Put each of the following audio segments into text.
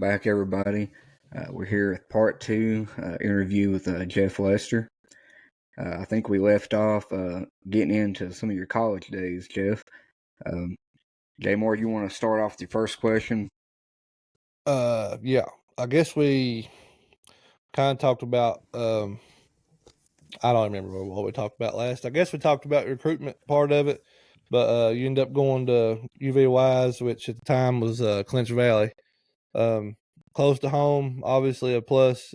back, everybody. We're here with part two interview with Jeff Lester. I think we left off getting into some of your college days, Jeff. Um, Moore, you want to start off with your first question? Yeah, I guess we kind of talked about. I don't remember what we talked about last. I guess we talked about the recruitment part of it, but you end up going to UVY's, which at the time was Clinch Valley, close to home, obviously a plus.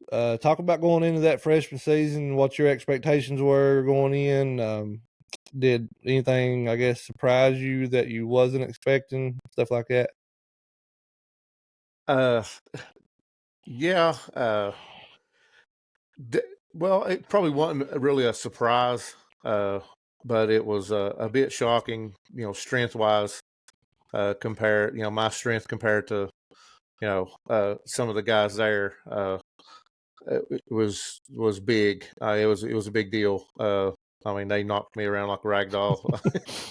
Talk about going into that freshman season, what your expectations were going in. Did anything, I guess, surprise you that you wasn't expecting, stuff like that? Uh, yeah. Well, it probably wasn't really a surprise, but it was a bit shocking, strength wise, compared, my strength compared to, some of the guys there. It was big. It was a big deal. I mean, they knocked me around like a rag doll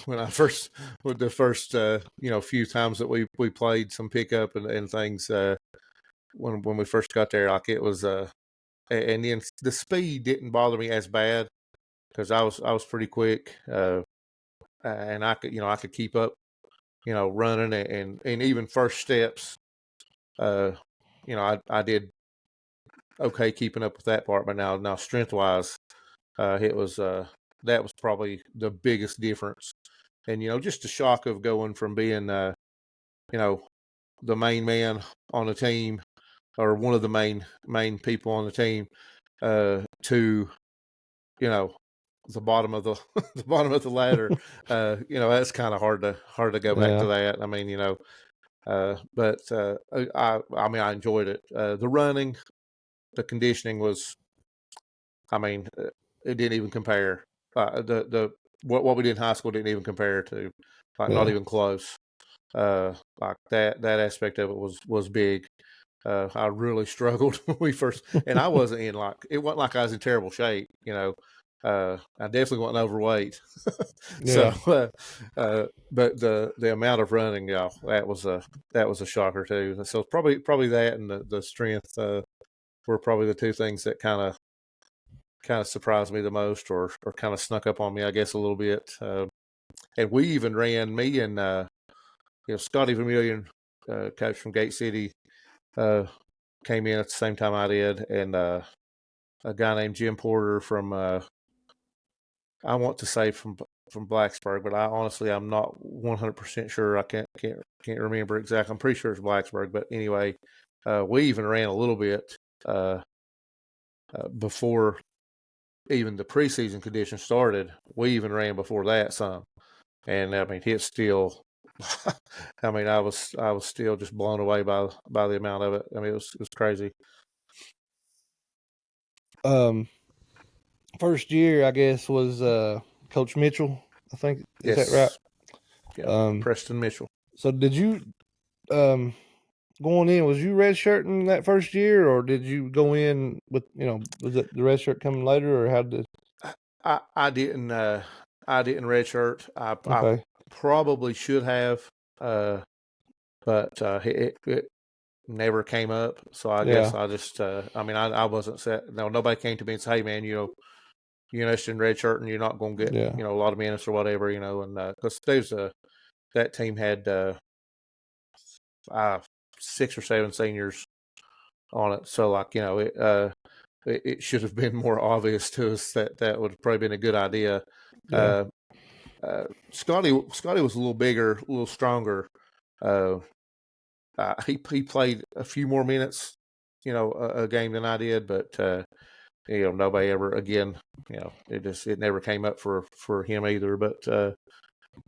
when I first, with the first, few times that we played some pickup and things. When we first got there, like it was, and then the speed didn't bother me as bad because I was pretty quick, and I could keep up, running and even first steps. I did okay keeping up with that part, but now strength wise, it was that was probably the biggest difference, and just the shock of going from being the main man on the team or one of the main people on the team to the bottom of the the bottom of the ladder. That's kind of hard to go back to that. I mean, but I mean, I enjoyed it. The running, the conditioning was, I mean, it didn't even compare. The what we did in high school didn't even compare to, like, not even close. Like that aspect of it was big. I really struggled when we first, and I wasn't in it wasn't like I was in terrible shape, I definitely wasn't overweight. So, but the amount of running, that was a shocker too. So probably that and the strength were probably the two things that kind of surprised me the most, or kind of snuck up on me, I guess, a little bit. And we even ran, me and Scotty Vermillion, coach from Gate City, came in at the same time I did, and a guy named Jim Porter from I want to say from Blacksburg, but I'm not 100% sure. I can't remember exactly. I'm pretty sure it's Blacksburg, but anyway, we even ran a little bit before even the preseason conditions started. We even ran before that some, and I mean, it's still. I mean, I was still just blown away by the amount of it. I mean, it was crazy. First year, I guess, was Coach Mitchell. I think, is that right? Yeah, Preston Mitchell. So did you going in? Was you redshirting that first year, or did you go in with was it the redshirt coming later, or how did? I didn't redshirt. Okay. I probably should have, but it never came up. So I guess I just I mean, I wasn't set. No, nobody came to me and said, "Hey, man, you're interested in redshirt and you're not going to get a lot of minutes or whatever," and because that team had 6 or 7 seniors on it, so it should have been more obvious to us that would have probably been a good idea. Yeah. Scotty was a little bigger, a little stronger. He played a few more minutes, a game than I did, but nobody ever again. It never came up for him either. But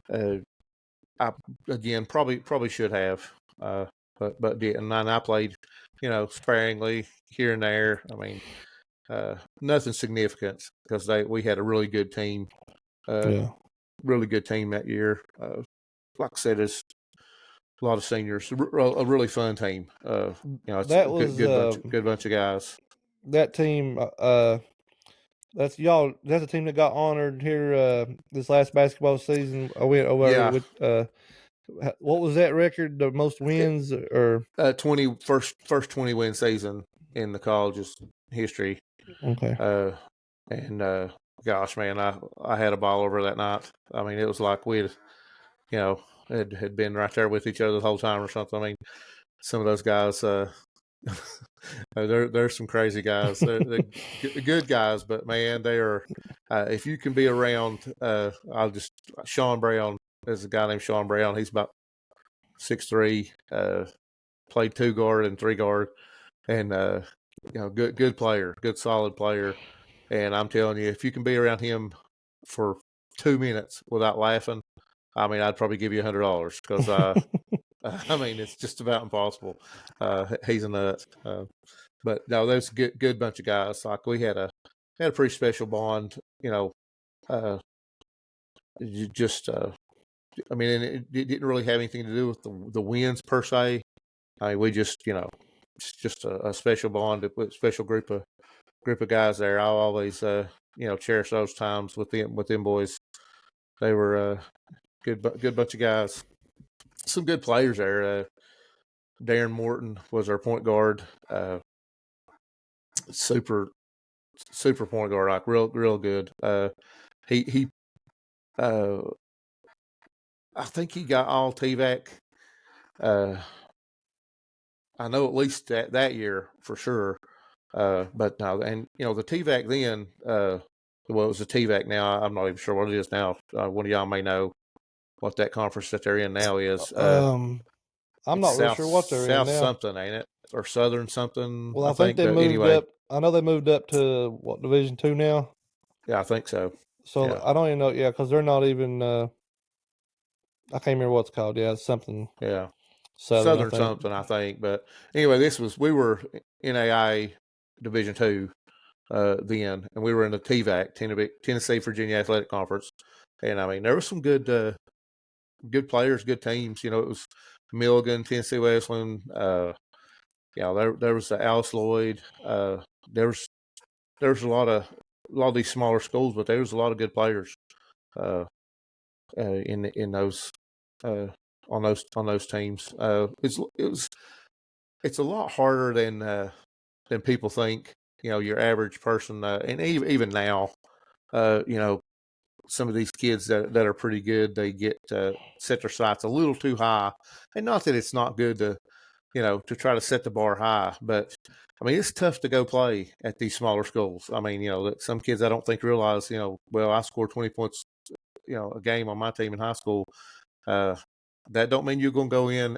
I again probably should have, but didn't. And I played, sparingly here and there. I mean, nothing significant because we had a really good team. Really good team that year. Like I said, it's a lot of seniors. A really fun team. It's that a was good bunch of guys. That team. That's y'all. That's a team that got honored here this last basketball season. I went over with What was that record? The most wins or 20 first 20 win season in the college's history. okay? And gosh, man, I had a ball over that night. I mean, it was like we'd, had been right there with each other the whole time or something. I mean, some of those guys, there's some crazy guys. They're good guys, but man, they are. If you can be around, Sean Brown. There's a guy named Sean Brown. He's about 6'3", played 2 guard and 3 guard, and good player, good solid player. And I'm telling you, if you can be around him for 2 minutes without laughing, I mean, I'd probably give you $100 because I mean, it's just about impossible. He's a nut. But no, there's a good bunch of guys. Like we had a pretty special bond. Just I mean, and it didn't really have anything to do with the wins per se. I mean, we just it's just a special bond, a special group of guys there. I'll always cherish those times with them boys. They were good bunch of guys. Some good players there. Darren Morton was our point guard. Super point guard, like real good. He I think he got all TVAC. I know at least that year for sure. But no, and the TVAC then, well, it was a TVAC now. I'm not even sure what it is now. One of y'all may know what that conference that they're in now is. I'm not really sure what they're in now. South something, ain't it? Or Southern something. Well, I think they moved up. I know they moved up to what, Division II now? Yeah, I think so. So yeah. I don't even know. Yeah, because they're not even. I can't remember what it's called. Yeah, it's something. Yeah, Southern something, I think. But anyway, we were NAI Division II then, and we were in the TVAC, Tennessee Virginia Athletic Conference, and I mean there were some good players, good teams. It was Milligan, Tennessee Wesleyan. There was Alice Lloyd. There was a lot of these smaller schools, but there was a lot of good players in those on those teams. It's a lot harder than people think. Your average person, and even now, some of these kids that are pretty good, they get set their sights a little too high. And not that it's not good to try to set the bar high, but I mean, it's tough to go play at these smaller schools. I mean, some kids I don't think realize, well, I scored 20 points, a game on my team in high school. That don't mean you're going to go in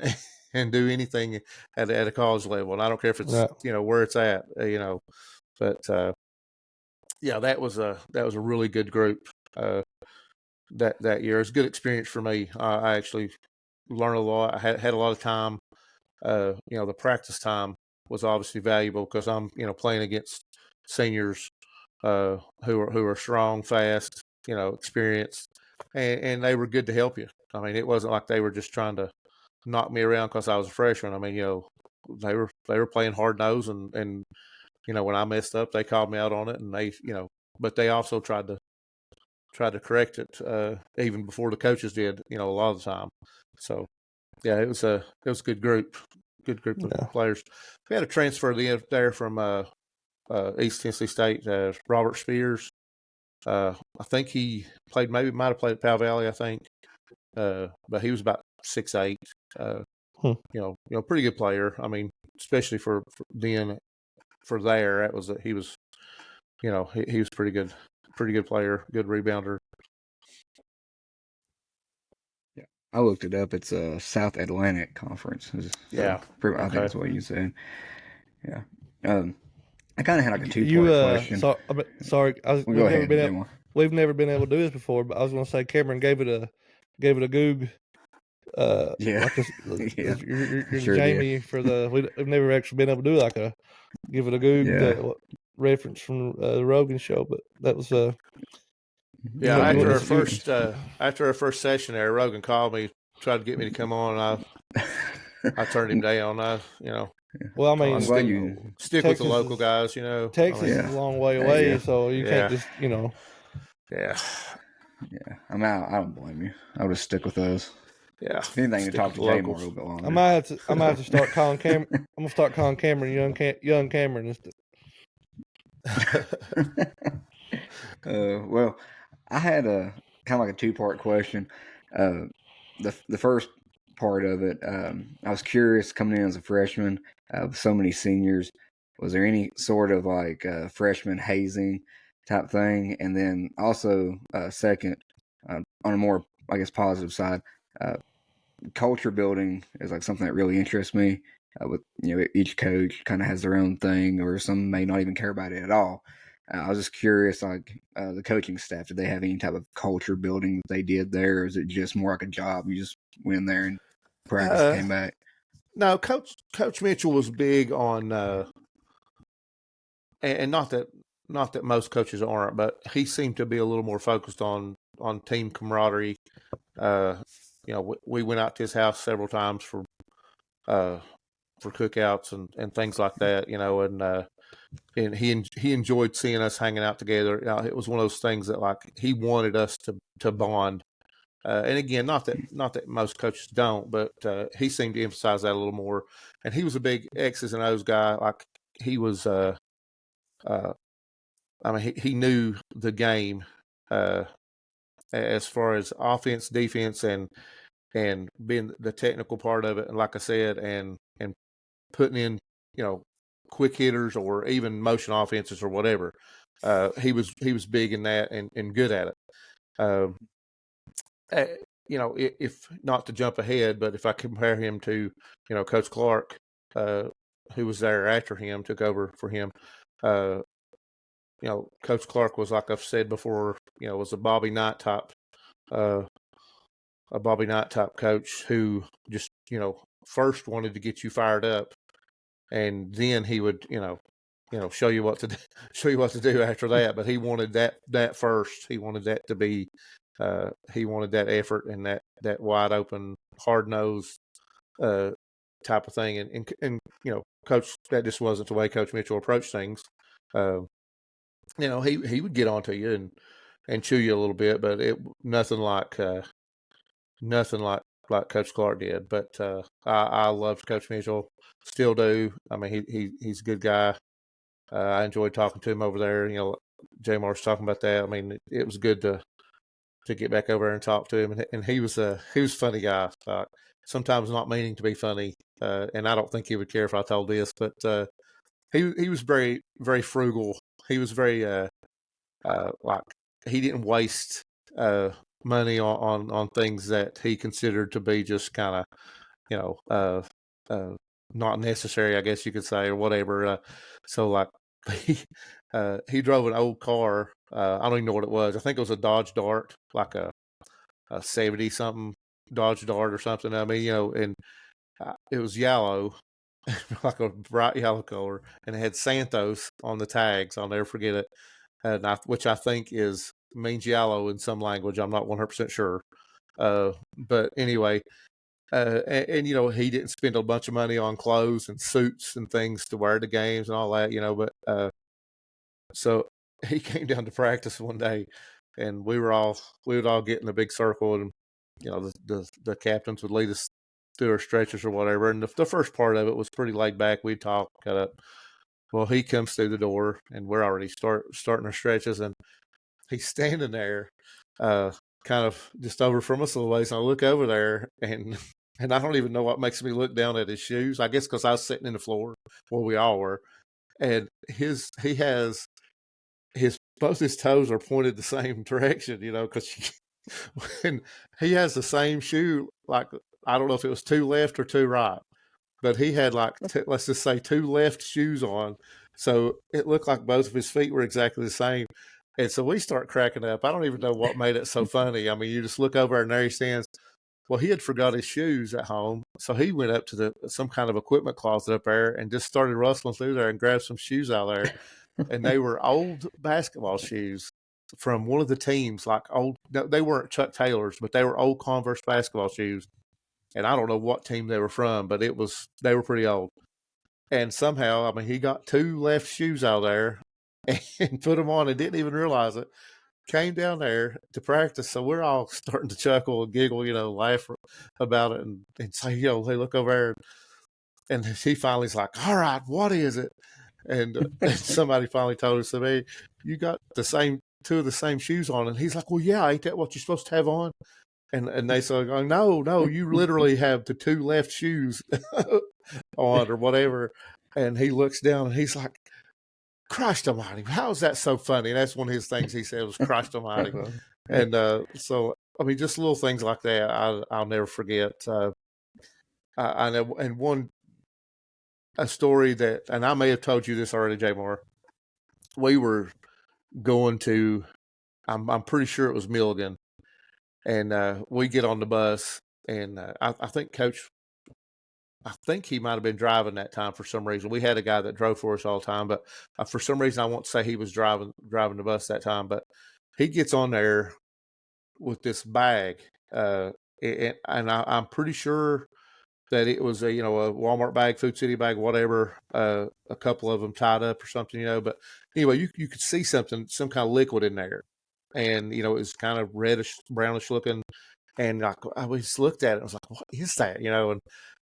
and do anything at a college level. And I don't care if it's, where it's at, but that was a really good group. That year. It was a good experience for me. I actually learned a lot. I had a lot of time. The practice time was obviously valuable because I'm, playing against seniors who are strong, fast, experienced, and they were good to help you. I mean, it wasn't like they were just trying to knock me around because I was a freshman. I mean, they were playing hard nose, and when I messed up, they called me out on it, and they, but they also tried to correct it even before the coaches did, a lot of the time. So yeah, it was a good group of players. We had a transfer there from East Tennessee State, Robert Spears. I think he might have played at Powell Valley, I think, but he was about 6'8". Pretty good player. I mean, especially for then for there, he was pretty good player, good rebounder. Yeah, I looked it up. It's a South Atlantic Conference. I think that's what you said. Yeah. I kind of had like a two-part question. Sorry, we've never been able to do this before, but I was going to say Cameron gave it a goog. Yeah, you're Jamie for the. We've never actually been able to do give it a goog reference from the Rogan show, but that was after our first session there, Rogan called me, tried to get me to come on, and I turned him down. Well, I mean, I'm glad you stick with the local guys. Texas is a long way away, so you can't just Yeah. I'm out. I don't blame you. I'll just stick with those. Yeah. If anything, to Stick talk with to the Jay more a locals. little bit longer. I might have to start calling Cam. I'm gonna start calling Cameron young Cameron. Well, I had a kind of like a two-part question. The first part of it, I was curious coming in as a freshman with so many seniors. Was there any sort of like freshman hazing type thing? And then also, second, on a more I guess positive side, uh, culture building is like something that really interests me. With each coach kind of has their own thing, or some may not even care about it at all. I was just curious, like the coaching staff, did they have any type of culture building that they did there, or is it just more like a job? You just went in there and practiced, and Uh, came back. no, Coach Mitchell was big on, and not that most coaches aren't, but he seemed to be a little more focused on team camaraderie. We went out to his house several times uh, for cookouts and things like that. And he enjoyed seeing us hanging out together. It was one of those things that like he wanted us to bond. And again, not that most coaches don't, but he seemed to emphasize that a little more. And he was a big X's and O's guy. Like he was, I mean, he knew the game uh, as far as offense, defense, and being the technical part of it. And like I said, and putting in, quick hitters or even motion offenses or whatever. He was big in that and good at it. Um, if not to jump ahead, but if I compare him to, Coach Clark, uh, who was there after him, took over for him. Uh, Coach Clark was, like I've said before, was uh, a Bobby Knight type coach who just, first wanted to get you fired up, and then he would, show you what to do, show you what to do after that. But he wanted that first. He wanted that to be, he wanted that effort and that wide open, hard nosed type of thing. And Coach, that just wasn't the way Coach Mitchell approached things. Uh, he would get onto you and chew you a little bit, but it nothing like like Coach Clark did. But I loved Coach Mitchell, still do. I mean, he's a good guy. I enjoyed talking to him over there. J Mar's talking about that. I mean, it was good to get back over there and talk to him, and he was a funny guy. Sometimes not meaning to be funny, and I don't think he would care if I told this, but he was very very frugal. He was very like he didn't waste money on things that he considered to be just kind of you know not necessary, I guess you could say, or whatever. So like he he drove an old car. I don't even know what it was. I think it was a Dodge Dart, like a 70 something Dodge Dart or something. I mean, and it was yellow, like a bright yellow color, and it had Santos on the tags. I'll never forget it. Which I think means yellow in some language. I'm not 100% sure. But anyway, and he didn't spend a bunch of money on clothes and suits and things to wear to games and all that. But so he came down to practice one day, and we would all get in a big circle, and the captains would lead us through our stretches or whatever. And the first part of it was pretty laid back. We'd talk, cut up. Well, he comes through the door, and we're already starting our stretches, and he's standing there, kind of just over from us a little ways. And I look over there, and I don't even know what makes me look down at his shoes. I guess because I was sitting in the floor where we all were, and he has both his toes are pointed the same direction, because when he has the same shoe, like I don't know if it was two left or two right, but he had like let's just say two left shoes on, so it looked like both of his feet were exactly the same. And so we start cracking up. I don't even know what made it so funny. I mean, you just look over and there he stands. Well, he had forgot his shoes at home, so he went up to some kind of equipment closet up there and just started rustling through there and grabbed some shoes out there. And they were old basketball shoes from one of the teams, like old. No, they weren't Chuck Taylors, but they were old Converse basketball shoes. And I don't know what team they were from, but they were pretty old. And somehow, I mean, he got two left shoes out there and put them on and didn't even realize it. came down there to practice. So we're all starting to chuckle and giggle, laugh about it and say, hey, look over there. And he finally's like, all right, what is it? And somebody finally told us, hey, you got two of the same shoes on. And he's like, well, yeah, ain't that what you're supposed to have on? And they said, oh, no, you literally have the two left shoes on or whatever. And he looks down and he's like, Christ almighty, how is that so funny? And that's one of his things he said was Christ almighty. And so, I mean, just little things like that I'll never forget. I know, and a story that, and I may have told you this already, Jay Moore. We were going to, I'm pretty sure it was Milligan, and we get on the bus, and I think Coach, I think he might have been driving that time for some reason. We had a guy that drove for us all the time, but for some reason I won't say he was driving the bus that time. But he gets on there with this bag, and I'm pretty sure that it was a Walmart bag, Food City bag, whatever. A couple of them tied up or something, But anyway, you could see some kind of liquid in there, and it was kind of reddish, brownish looking. And I just looked at it. And I was like, "What is that?" And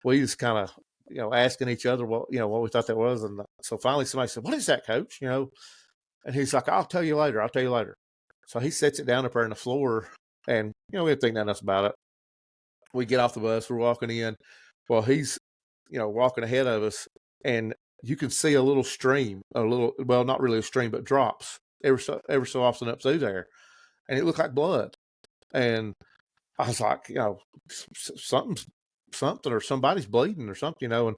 we just kind of asking each other what we thought that was. And so finally, somebody said, "What is that, Coach?" And he's like, "I'll tell you later. I'll tell you later." So he sets it down up there on the floor, and we didn't think nothing else about it. We get off the bus. We're walking in. Well, he's, walking ahead of us, and you can see a little stream, well, not really a stream, but drops ever so often up through there, and it looked like blood. And I was like, something or somebody's bleeding or something, and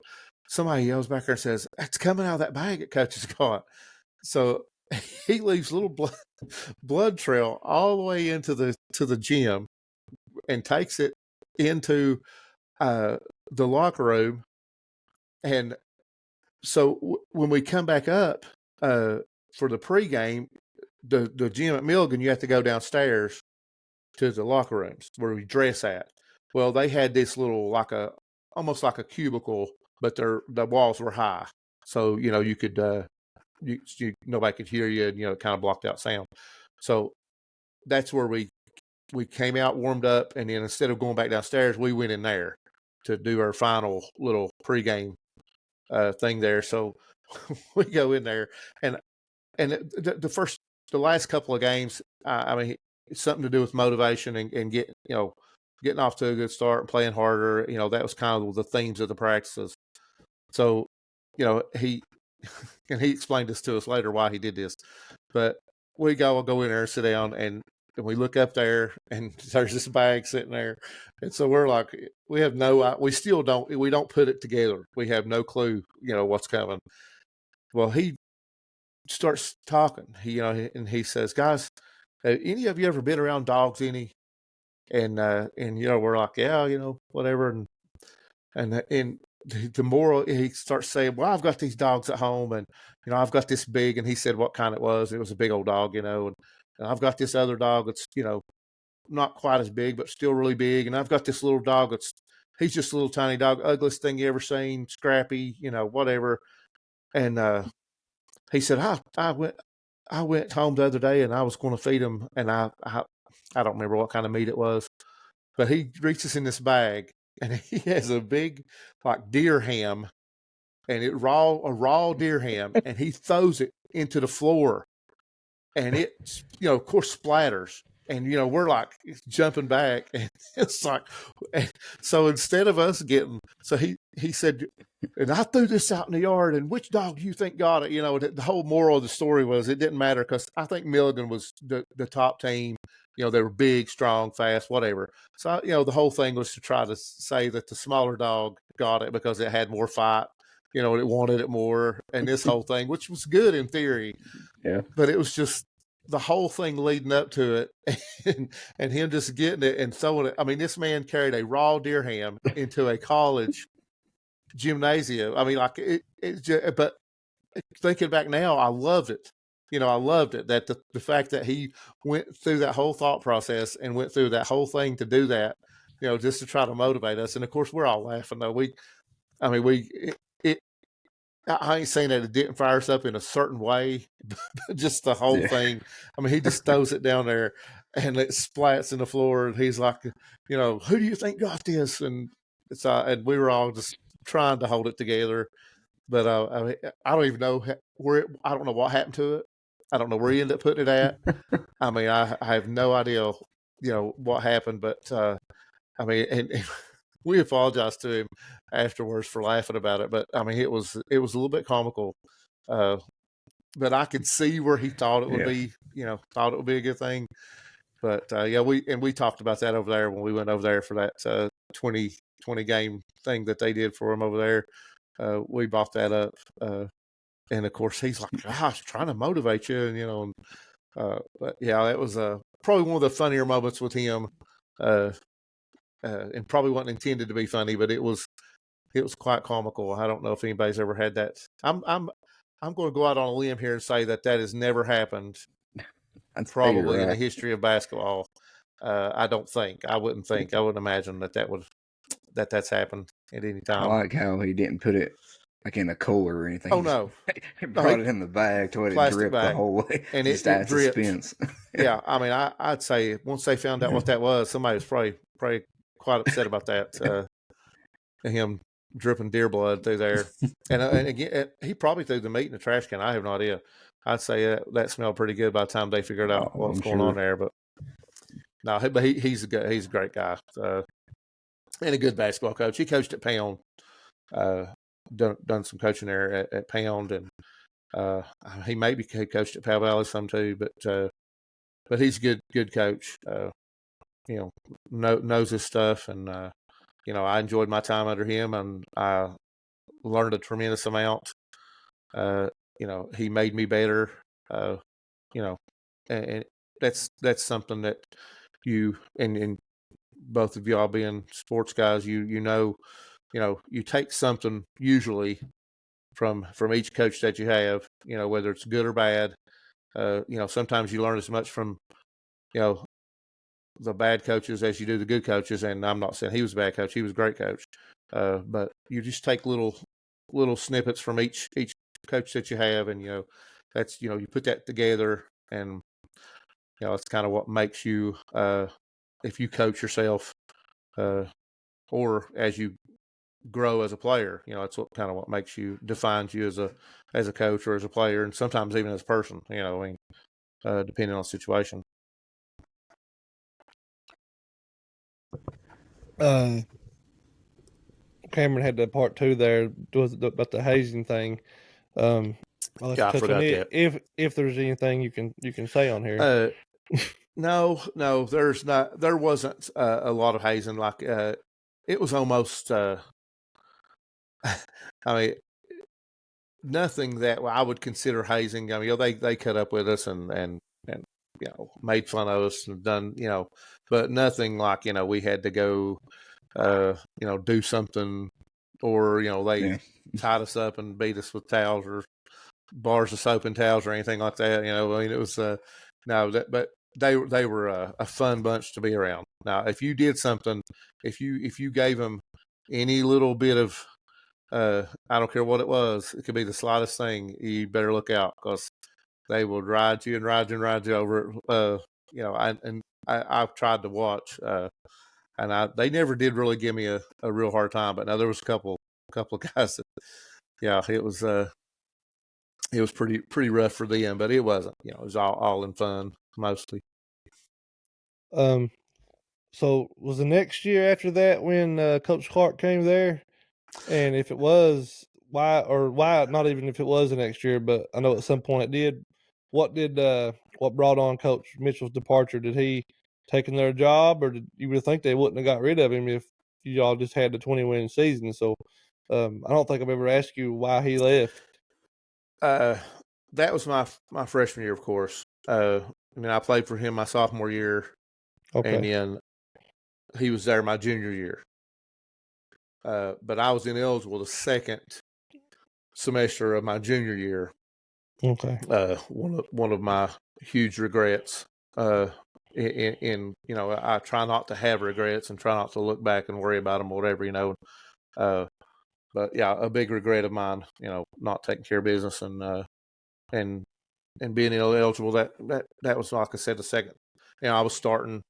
somebody yells back there and says, "It's coming out of that bag that Coach has got." So he leaves a little blood trail all the way into the gym, and takes it into the locker room. And so when we come back up for the pregame, the gym at Milligan, you have to go downstairs to the locker rooms where we dress at. Well, they had this little almost like a cubicle, but the walls were high, so you could nobody could hear you, and it kind of blocked out sound. So that's where we came out, warmed up, and then instead of going back downstairs, we went in there to do our final little pregame thing there. So we go in there, and the last couple of games, I mean, it's something to do with motivation and getting off to a good start and playing harder. That was kind of the themes of the practices. So, he explained this to us later why he did this, but we go in there, sit down, and we look up there, and there's this bag sitting there. And so we're like, we don't put it together. We have no clue, what's coming. Well, he starts talking, and he says, "Guys, any of you ever been around dogs any?" And we're like, "Yeah, whatever." And the moral, he starts saying, "Well, I've got these dogs at home, and I've got this big," and he said what kind it was. It was a big old dog, and I've got this other dog that's not quite as big, but still really big, and I've got this little dog he's just a little tiny dog, ugliest thing you ever seen, scrappy, whatever. And he said, I went home the other day, and I was going to feed him, and I don't remember what kind of meat it was, but he reaches in this bag, and he has a big deer ham, and a raw deer ham, and he throws it into the floor, and it of course splatters, and we're like jumping back, and it's like, and so instead of us he said, "And I threw this out in the yard, and which dog do you think got it?" The whole moral of the story was it didn't matter, because I think Milligan was the top team. They were big, strong, fast, whatever. So, the whole thing was to try to say that the smaller dog got it because it had more fight, it wanted it more. And this whole thing, which was good in theory, Yeah. but it was just the whole thing leading up to it, and him just getting it and throwing it. I mean, this man carried a raw deer ham into a college gymnasium. I mean, but thinking back now, I loved it. I loved it, that the fact that he went through that whole thought process and went through that whole thing to do that, just to try to motivate us. And of course, we're all laughing though. I ain't saying that it didn't fire us up in a certain way, but just the whole thing. I mean, he just throws it down there and it splats in the floor. And he's like, who do you think got this? And and we were all just trying to hold it together. But I don't even know where. I don't know what happened to it. I don't know where he ended up putting it at. I mean, I have no idea, what happened. But I mean, and we apologized to him afterwards for laughing about it. But I mean, it was a little bit comical. But I could see where he thought it would be, thought it would be a good thing. But we talked about that over there when we went over there for that 20 game thing that they did for him over there. We brought that up. And of course he's like, gosh, trying to motivate you. And, but yeah, that was probably one of the funnier moments with him. And probably wasn't intended to be funny, but it was quite comical. I don't know if anybody's ever had that. I'm going to go out on a limb here and say that has never happened. Probably in the history of basketball. I wouldn't imagine that's happened at any time. I like how he didn't put it like in a cooler or anything. Oh no, he brought it in the bag to let it drip the whole way, and just it dripped. Suspense. Yeah, I mean, I'd say once they found out what that was, somebody was probably quite upset about that. Him dripping deer blood through there, and again, he probably threw the meat in the trash can. I have no idea. I'd say that smelled pretty good by the time they figured out what's going on there. But no, but he's a great guy and a good basketball coach. He coached at Pound, done some coaching there at Pound, and he maybe coached at Powell Valley some too. But he's a good coach. Knows his stuff, and I enjoyed my time under him, and I learned a tremendous amount. He made me better. And that's something that you and both of y'all being sports guys, you take something usually from each coach that you have, whether it's good or bad. Sometimes you learn as much from, the bad coaches as you do the good coaches. And I'm not saying he was a bad coach; he was a great coach. But you just take little snippets from each coach that you have, and that's you put that together, and it's kind of what makes you if you coach yourself or as you grow as a player, it's what makes you, defines you as a coach or as a player, and sometimes even as a person, depending on the situation. Cameron had the part 2 there about the hazing thing. I forgot that. If there's anything you can say on here. No, there wasn't a lot of hazing. Like it was almost I mean, nothing that I would consider hazing. I mean, they cut up with us and made fun of us and done, but nothing like, we had to go do something, or they tied us up and beat us with towels or bars of soap and towels or anything like that. I mean, it was but they were a fun bunch to be around. Now, if you did something, if you gave them any little bit of I don't care what it was, it could be the slightest thing, you better look out, because they will ride you and ride you and ride you over it. I've tried to watch, and they never did really give me a real hard time. But now there was a couple of guys that, it was pretty rough for them, but it wasn't. It was all in fun mostly. So was the next year after that when Coach Clark came there? And if it was, why not even if it was the next year, but I know at some point it did. What brought on Coach Mitchell's departure? Did he taking their job, or did you would think they wouldn't have got rid of him if y'all just had the 20-win season? So I don't think I've ever asked you why he left. That was my freshman year, of course. I mean, I played for him my sophomore year, and then he was there my junior year. But I was ineligible the second semester of my junior year. Okay. One of my huge regrets. In I try not to have regrets and try not to look back and worry about them or whatever. but yeah, a big regret of mine, not taking care of business and being eligible. That was, like I said, the second. I was starting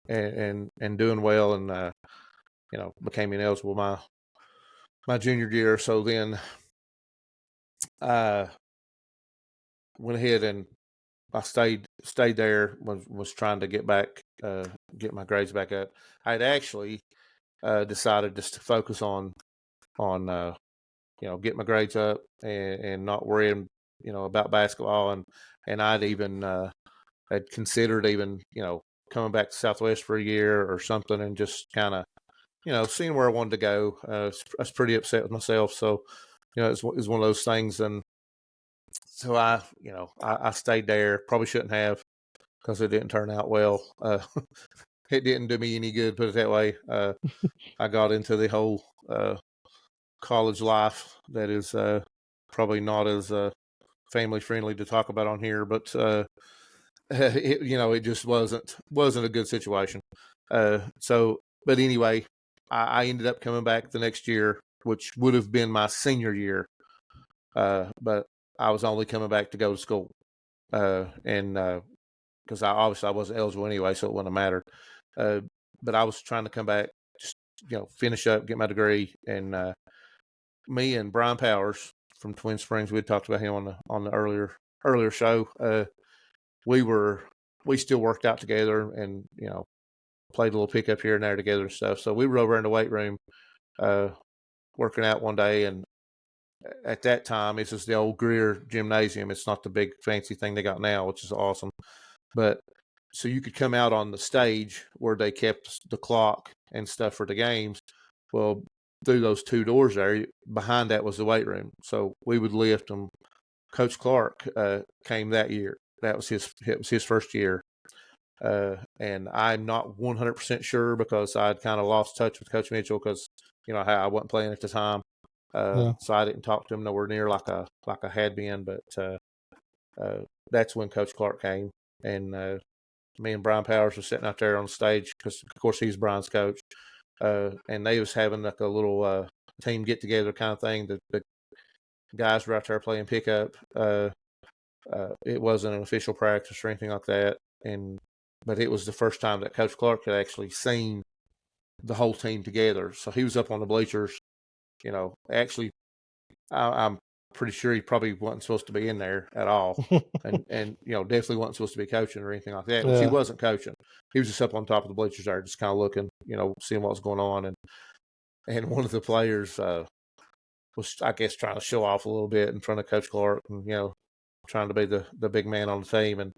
and doing well, and became ineligible my junior year. So then I went ahead and I stayed there. Was trying to get my grades back up. I had actually decided just to focus on get my grades up and not worrying about basketball, and I'd even had considered even coming back to Southwest for a year or something, and just kind of seeing where I wanted to go. I was pretty upset with myself, so it was one of those things. And so I stayed there. Probably shouldn't have, because it didn't turn out well. It didn't do me any good, put it that way. I got into the whole college life that is probably not as family friendly to talk about on here, but it just wasn't a good situation. But anyway, I ended up coming back the next year, which would have been my senior year. But I was only coming back to go to school, and because I wasn't eligible anyway, so it wouldn't have mattered. But I was trying to come back, just finish up, get my degree, and me and Brian Powers from Twin Springs, we had talked about him on the earlier show. We still worked out together, and played a little pickup here and there together and stuff. So we were over in the weight room, working out one day, and at that time, this is the old Greer gymnasium. It's not the big fancy thing they got now, which is awesome. But so you could come out on the stage where they kept the clock and stuff for the games. Well, through those two doors there, behind that was the weight room. So we would lift them. Coach Clark came that year. It was his first year. And I'm not 100% sure, because I'd kind of lost touch with Coach Mitchell, because I wasn't playing at the time. So I didn't talk to him nowhere near like I had been. But that's when Coach Clark came, and me and Brian Powers were sitting out there on stage, because of course he's Brian's coach, and they was having like a little team get together kind of thing. The guys were out there playing pickup. It wasn't an official practice or anything like that, but it was the first time that Coach Clark had actually seen the whole team together. So he was up on the bleachers. Actually, I'm pretty sure he probably wasn't supposed to be in there at all, and definitely wasn't supposed to be coaching or anything like that. Which he wasn't coaching. He was just up on top of the bleachers there, just kind of looking, seeing what was going on. And one of the players was, I guess, trying to show off a little bit in front of Coach Clark, and trying to be the big man on the team, and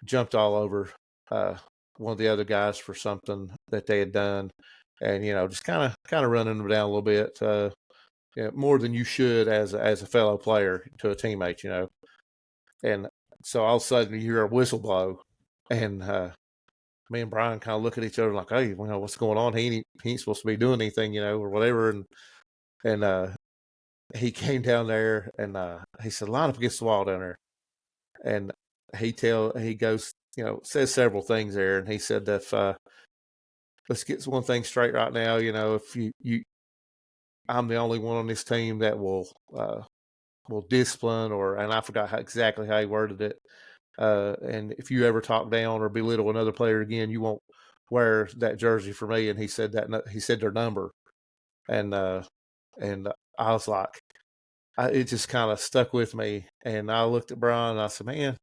jumped all over one of the other guys for something that they had done, and just kind of running them down a little bit, more than you should as a fellow player to a teammate, And so all of a sudden you hear a whistle blow, and me and Brian kind of look at each other like, "Hey, what's going on? He ain't supposed to be doing anything, or whatever." And he came down there, and he said, "Line up against the wall down there." And he goes, says several things there, and he said that let's get one thing straight right now. If I'm the only one on this team that will discipline, and I forgot exactly how he worded it. And if you ever talk down or belittle another player again, you won't wear that jersey for me. And he said their number, and I was like, it just kind of stuck with me. And I looked at Brian and I said, "Man,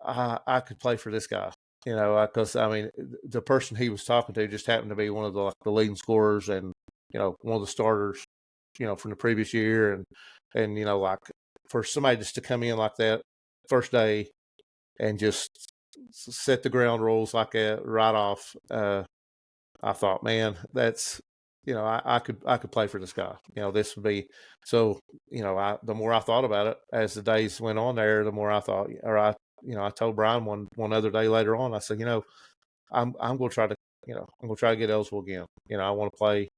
I could play for this guy." Because the person he was talking to just happened to be one of the leading scorers, and one of the starters, from the previous year, and like, for somebody just to come in like that first day and just set the ground rules like that right off, I thought, man, that's I could play for this guy. This would be so. The more I thought about it as the days went on there, the more I thought, I told Brian one other day later on, I said, I'm going to try to, I'm going to try to get eligible again. I want to play.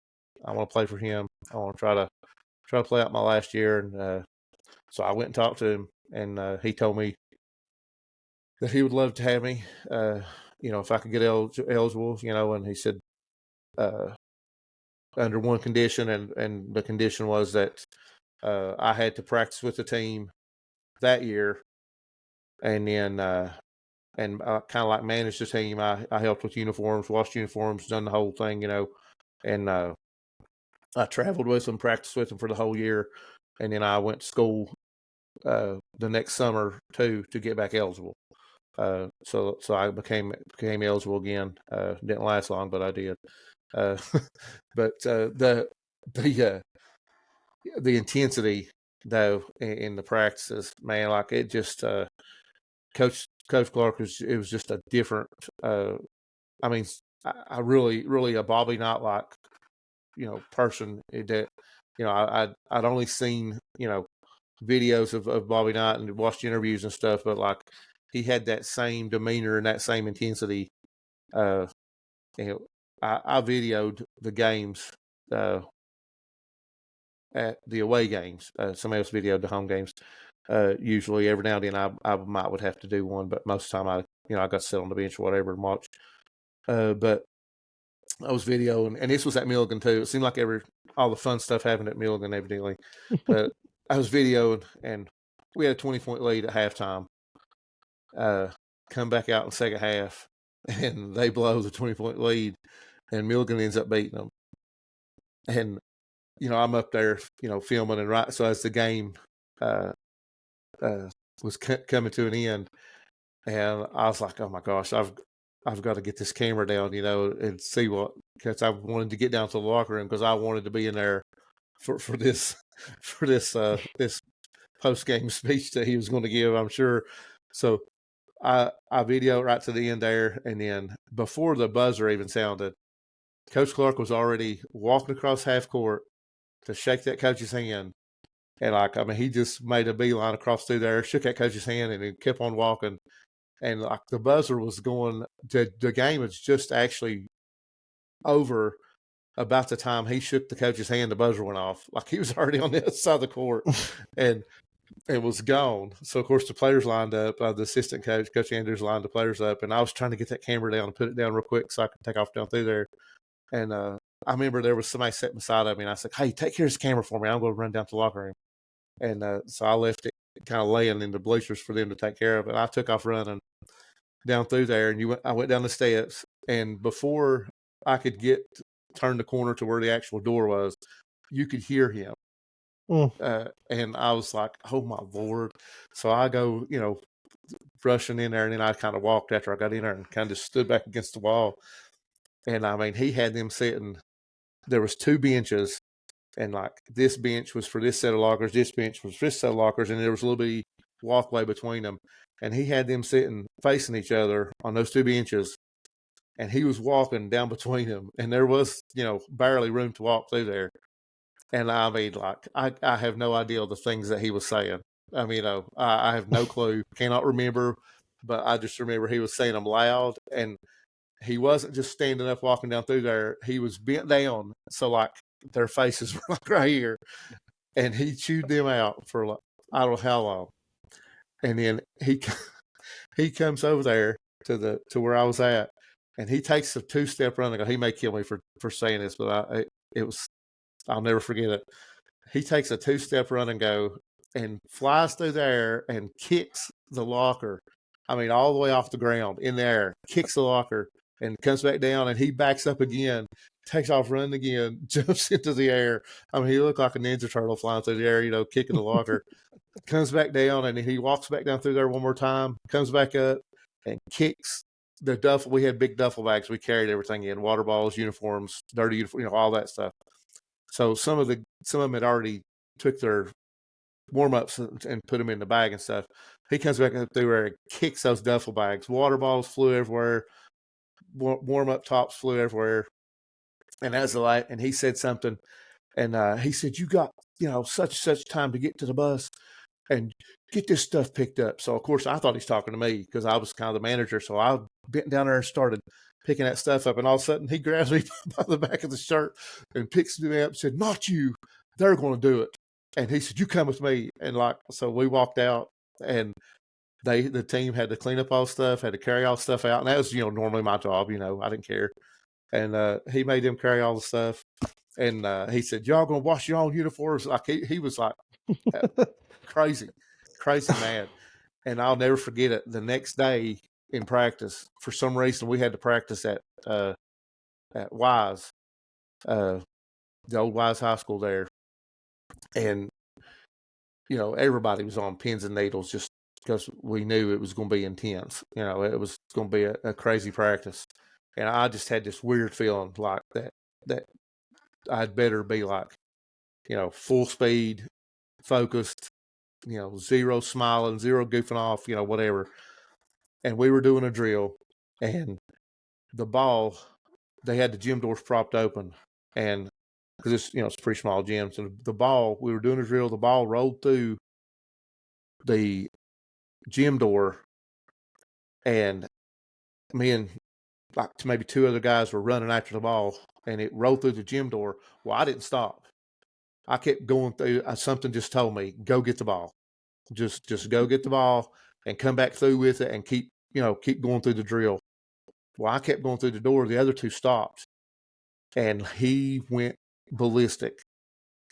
I want to play for him. I want to try to play out my last year. And so I went and talked to him, and he told me that he would love to have me, if I could get eligible, and he said, under one condition, and the condition was that I had to practice with the team that year, and then kind of like manage the team. I helped with uniforms, washed uniforms, done the whole thing, and I traveled with them, practiced with them for the whole year, and then I went to school the next summer to get back eligible. So I became eligible again. Didn't last long, but I did. But the intensity though in the practices, man, like it just Coach Clark it was just a different. I mean, I really a Bobby Knight like person that I'd only seen videos of Bobby Knight and watched interviews and stuff, but like he had that same demeanor and that same intensity. I videoed the games at the away games. Somebody else videoed the home games. Usually, every now and then, I would have to do one, but most of the time, I got to sit on the bench or whatever and watch. But I was videoing, and this was at Milligan too. It seemed like all the fun stuff happened at Milligan, evidently. But I was videoing, and we had a 20-point lead at halftime. Come back out in the second half, and they blow the 20-point lead, and Milligan ends up beating them. And I'm up there, filming and right. So as the game was coming to an end, and I was like, oh my gosh, I've got to get this camera down, and see because I wanted to get down to the locker room because I wanted to be in there for this this post game speech that he was going to give, I'm sure. So I videoed right to the end there, and then before the buzzer even sounded, Coach Clark was already walking across half court to shake that coach's hand. And he just made a beeline across through there, shook that coach's hand, and then kept on walking. And like the buzzer was going, the game was just actually over about the time he shook the coach's hand. The buzzer went off. Like he was already on the other side of the court, and it was gone. So of course the players lined up. The assistant Coach Andrews, lined the players up, and I was trying to get that camera down and put it down real quick so I could take off down through there. And I remember there was somebody sitting beside of me, and I said, "Hey, take care of this camera for me. I'm going to run down to the locker room." And so I left it kind of laying in the bleachers for them to take care of it. I took off running down through there, and I went down the steps, and before I could turn the corner to where the actual door was, you could hear him. And I was like, oh my Lord. So I go, rushing in there, and then I kind of walked after I got in there and kind of stood back against the wall. And he had them sitting, there was two benches, and like this bench was for this set of lockers, this bench was for this set of lockers, and there was a little bitty walkway between them. And he had them sitting facing each other on those two benches, and he was walking down between them, and there was, barely room to walk through there. And I have no idea the things that he was saying. I have no clue, cannot remember, but I just remember he was saying them loud, and he wasn't just standing up walking down through there. He was bent down, so like their faces were like right here, and he chewed them out for like I don't know how long. And then he comes over there to where I was at, and he takes a 2-step run. He may kill me for saying this, but I'll never forget it. He takes a 2-step run and flies through there and kicks the locker. All the way off the ground in the air, kicks the locker and comes back down, and he backs up again, takes off running again, jumps into the air. He looked like a Ninja Turtle flying through the air, kicking the locker. Comes back down, and he walks back down through there one more time, comes back up and kicks the duffel. We had big duffel bags. We carried everything in, water bottles, uniforms, dirty uniform, all that stuff. So some of them had already took their warm-ups and put them in the bag and stuff. He comes back up through there and kicks those duffel bags. Water bottles flew everywhere. Warm-up tops flew everywhere. And and he said something, and he said, "You got, such time to get to the bus and get this stuff picked up." So of course I thought he's talking to me because I was kind of the manager. So I bent down there and started picking that stuff up, and all of a sudden he grabs me by the back of the shirt and picks me up and said, "Not you, they're going to do it." And he said, "You come with me." And so we walked out, and the team had to clean up all stuff, had to carry all stuff out. And that was, normally my job, I didn't care. and he made them carry all the stuff. And he said, "Y'all gonna wash your own uniforms?" Like he was like crazy, crazy mad. And I'll never forget it. The next day in practice, for some reason, we had to practice at Wise, the old Wise High School there, and everybody was on pins and needles just because we knew it was going to be intense. It was going to be a crazy practice, and I just had this weird feeling like that I'd better be like, full speed, focused, zero smiling, zero goofing off, whatever. And we were doing a drill, and the ball, they had the gym doors propped open, and because it's a pretty small gym, so the ball, we were doing a drill, the ball rolled through the gym door, and me and like maybe two other guys were running after the ball, and it rolled through the gym door. Well, I didn't stop. I kept going through. Something just told me, go get the ball. Just go get the ball and come back through with it and keep going through the drill. Well, I kept going through the door. The other two stopped, and he went ballistic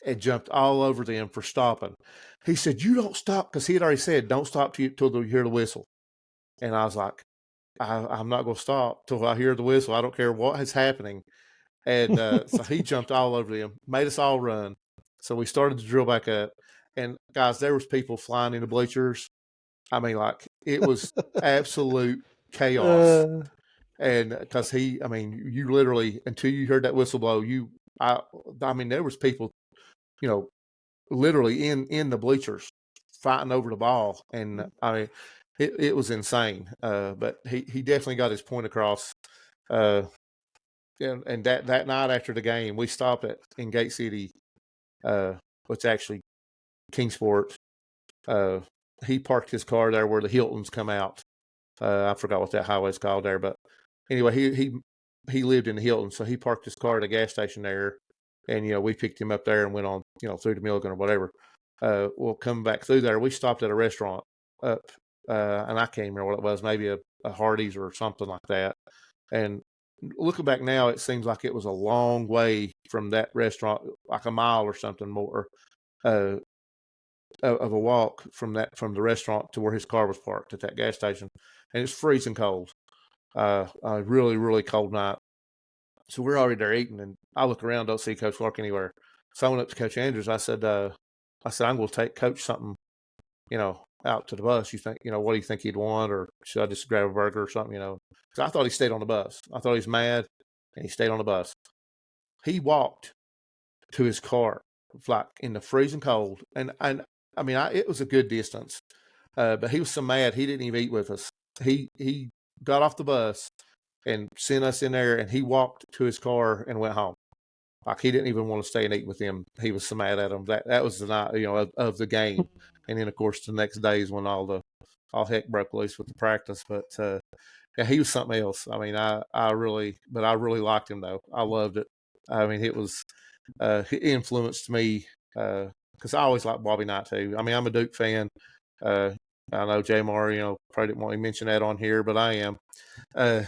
and jumped all over them for stopping. He said, "You don't stop," because he had already said, "Don't stop till you hear the whistle." And I was like, I'm not going to stop till I hear the whistle. I don't care what is happening. And so he jumped all over them, made us all run. So we started to drill back up. And guys, there was people flying in the bleachers. I mean, like it was absolute chaos. And because you literally, until you heard that whistle blow, I mean, there was people, literally in the bleachers fighting over the ball. And I mean, it was insane. But he definitely got his point across. And that night after the game, we stopped in Gate City, which actually Kingsport. He parked his car there where the Hiltons come out. I forgot what that highway's called there, but anyway, he lived in the Hilton, so he parked his car at a gas station there, and we picked him up there and went on through to Milligan or whatever. Well, coming back through there, we stopped at a restaurant up, and I can't remember what it was, maybe a Hardee's or something like that. And looking back now, it seems like it was a long way from that restaurant, like a mile or something more of a walk from the restaurant to where his car was parked at that gas station, and it's freezing cold. A really, really cold night. So we're already there eating, and I look around, don't see Coach Clark anywhere. So I went up to Coach Andrews. I said, I'm going to take Coach something, out to the bus. You think, what do you think he'd want, or should I just grab a burger or something, Because I thought he stayed on the bus. I thought he was mad, and he stayed on the bus. He walked to his car, like in the freezing cold, and I mean, it was a good distance, but he was so mad he didn't even eat with us. He got off the bus and sent us in there, and he walked to his car and went home. Like he didn't even want to stay and eat with him. He was so mad at him. That was the night, of the game. And then of course the next day is when all heck broke loose with the practice. But yeah, he was something else. I mean, I really liked him though. I loved it. I mean, it was it influenced me because I always liked Bobby Knight too. I mean, I'm a Duke fan. I know Jamar, probably didn't want to mention that on here, but I am. Uh,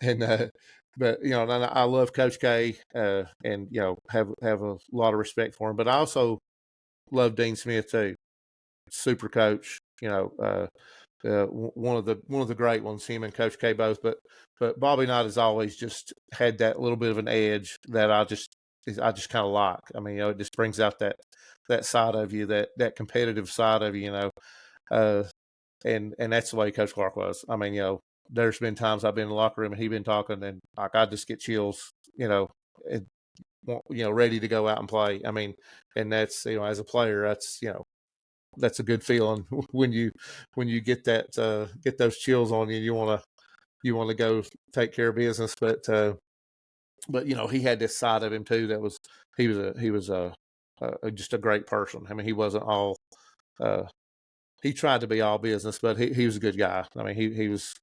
and but I love Coach K, and have a lot of respect for him. But I also love Dean Smith too. Super coach. One of the great ones. Him and Coach K both. But Bobby Knight has always just had that little bit of an edge that I just kind of like. I mean, it just brings out that side of you, that competitive side of you. And that's the way Coach Clark was. I mean, there's been times I've been in the locker room and he's been talking, and like I just get chills, and, ready to go out and play. I mean, and that's as a player, that's a good feeling when you get get those chills on you. You want to go take care of business, but he had this side of him too that was he was just a great person. I mean, he wasn't all. He tried to be all business, but he was a good guy. I mean, he was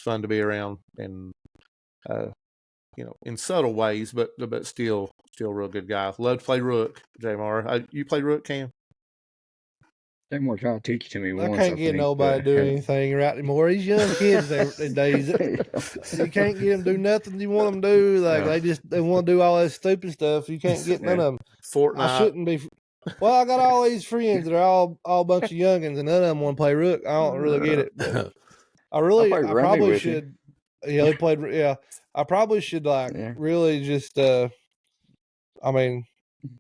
fun to be around, and in subtle ways, but still a real good guy. Loved to play rook, Jamar. You played rook, Cam? They more try to teach it to me I once, can't I get think, nobody but to do anything right anymore. These young kids these days, you can't get them to do nothing you want them to do. Like they want to do all that stupid stuff. You can't get none of them. Fortnite. I shouldn't be. Well, I got all these friends that are all a bunch of youngins, and none of them want to play Rook. I don't really get it, but I probably should. Yeah, they played. Yeah, I probably should really just. I mean,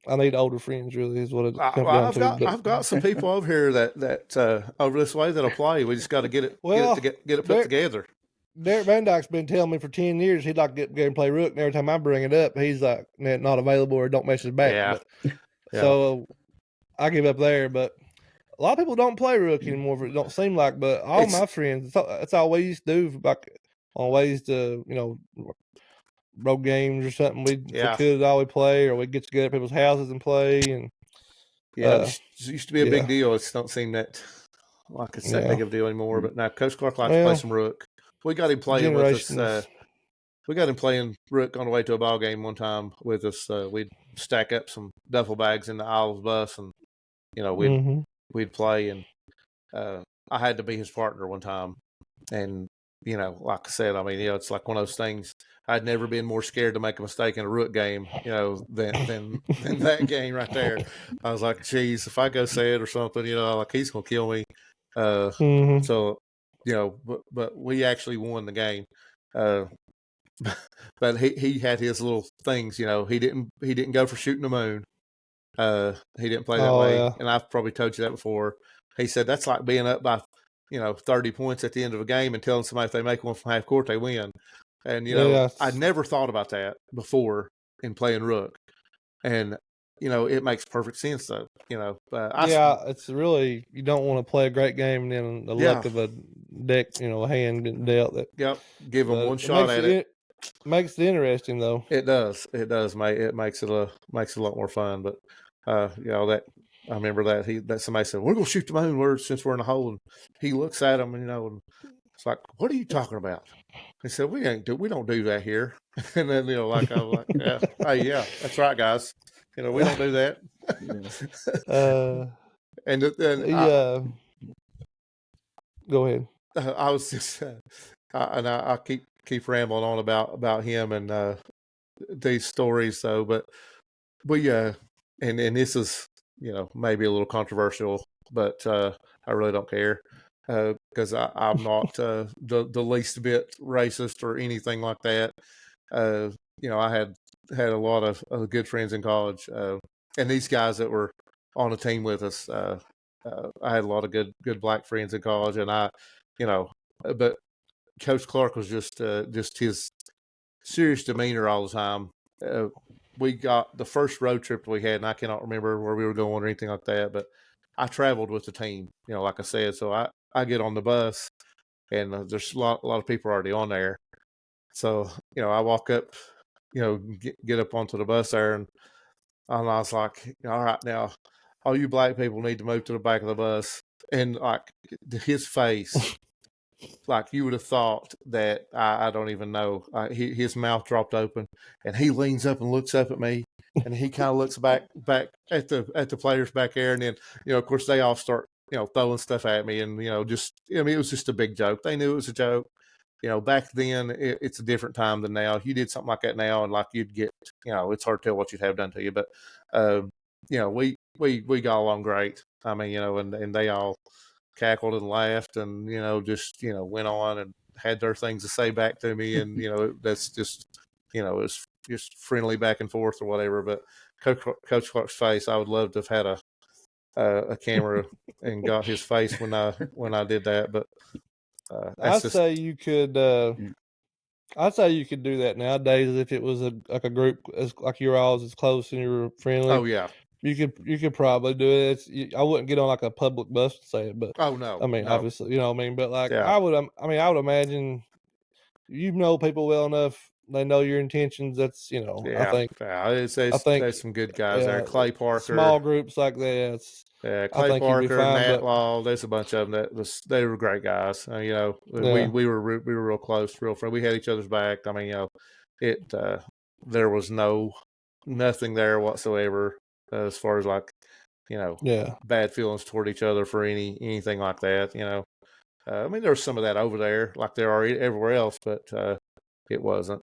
I need older friends. Really, is what it comes down to. I've got some people over here that over this way that'll play. We just got to get it put together. Derek Van Dyke's been telling me for 10 years he'd like to get and play Rook, and every time I bring it up, he's like not available or don't mess his back. Yeah. So I give up there. But a lot of people don't play Rook anymore. It don't seem like. But all my friends, that's all we used to do. Like on ways to road games or something. If we could always play, or we'd get together at people's houses and play. And it used to be a big deal. It don't seem that like it's that big of a deal anymore. But now Coach Clark likes to play some Rook. We got him playing with us. We got him playing Rook on the way to a ball game one time with us. We'd stack up some duffel bags in the aisle of the bus, and we'd play. And I had to be his partner one time, and like I said, I mean, it's like one of those things. I'd never been more scared to make a mistake in a Rook game, than that game right there. I was like, geez, if I go say it or something, like he's gonna kill me. So, but we actually won the game. But he had his little things, he didn't go for shooting the moon. He didn't play that way. Yeah. And I've probably told you that before. He said that's like being up by 30 points at the end of a game and telling somebody if they make one from half court, they win. And, I never thought about that before in playing Rook. And, it makes perfect sense, though. It's really, you don't want to play a great game and then the luck of a deck, a hand getting dealt. Give them one shot at it. Makes it interesting, though. It does. It does, mate. It makes it a lot more fun. But, that I remember that somebody said, we're going to shoot the moon since we're in a hole. And he looks at him, and, it's like, what are you talking about? He said, we don't do that here. And then, I was like, yeah, hey, yeah, that's right, guys. We don't do that. Go ahead. I was just, and I keep rambling on about him and these stories, though. But and this is, maybe a little controversial, but I really don't care. Because I'm not the least bit racist or anything like that. I had a lot of good friends in college, and these guys that were on the team with us. I had a lot of good black friends in college, and but Coach Clark was just his serious demeanor all the time. We got the first road trip we had, and I cannot remember where we were going or anything like that, but I traveled with the team, like I said, so I get on the bus, and there's a lot of people already on there. So, I walk up, get up onto the bus there, and I was like, all right, now, all you black people need to move to the back of the bus. And, like, his face, like, you would have thought that, I don't even know, his mouth dropped open, and he leans up and looks up at me, and he kind of looks back at the players back there, and then, of course, they all start throwing stuff at me, and it was just a big joke. They knew it was a joke. Back then it's a different time than now. If you did something like that now, and like you'd get, it's hard to tell what you'd have done to you. But we got along great. I mean, and they all cackled and laughed, and just went on and had their things to say back to me, and that's just it's just friendly back and forth or whatever. But Coach Clark's face, I would love to have had a camera and got his face when I did that, but I'd say you could do that nowadays if it was a group as like your all's as close and you were friendly. Oh yeah, you could probably do it. I wouldn't get on like a public bus to say it, but no, I mean no. Obviously, you know what I mean. But like I would imagine people well enough. They know your intentions. That's I think there's some good guys there. Clay Parker, small groups like that. Clay Parker, Nat Law. There's a bunch of them they were great guys. We were real close, real friends. We had each other's back. I mean, there was nothing there whatsoever as far as like Yeah. bad feelings toward each other for anything like that. I mean, there's some of that over there, like there are everywhere else, but it wasn't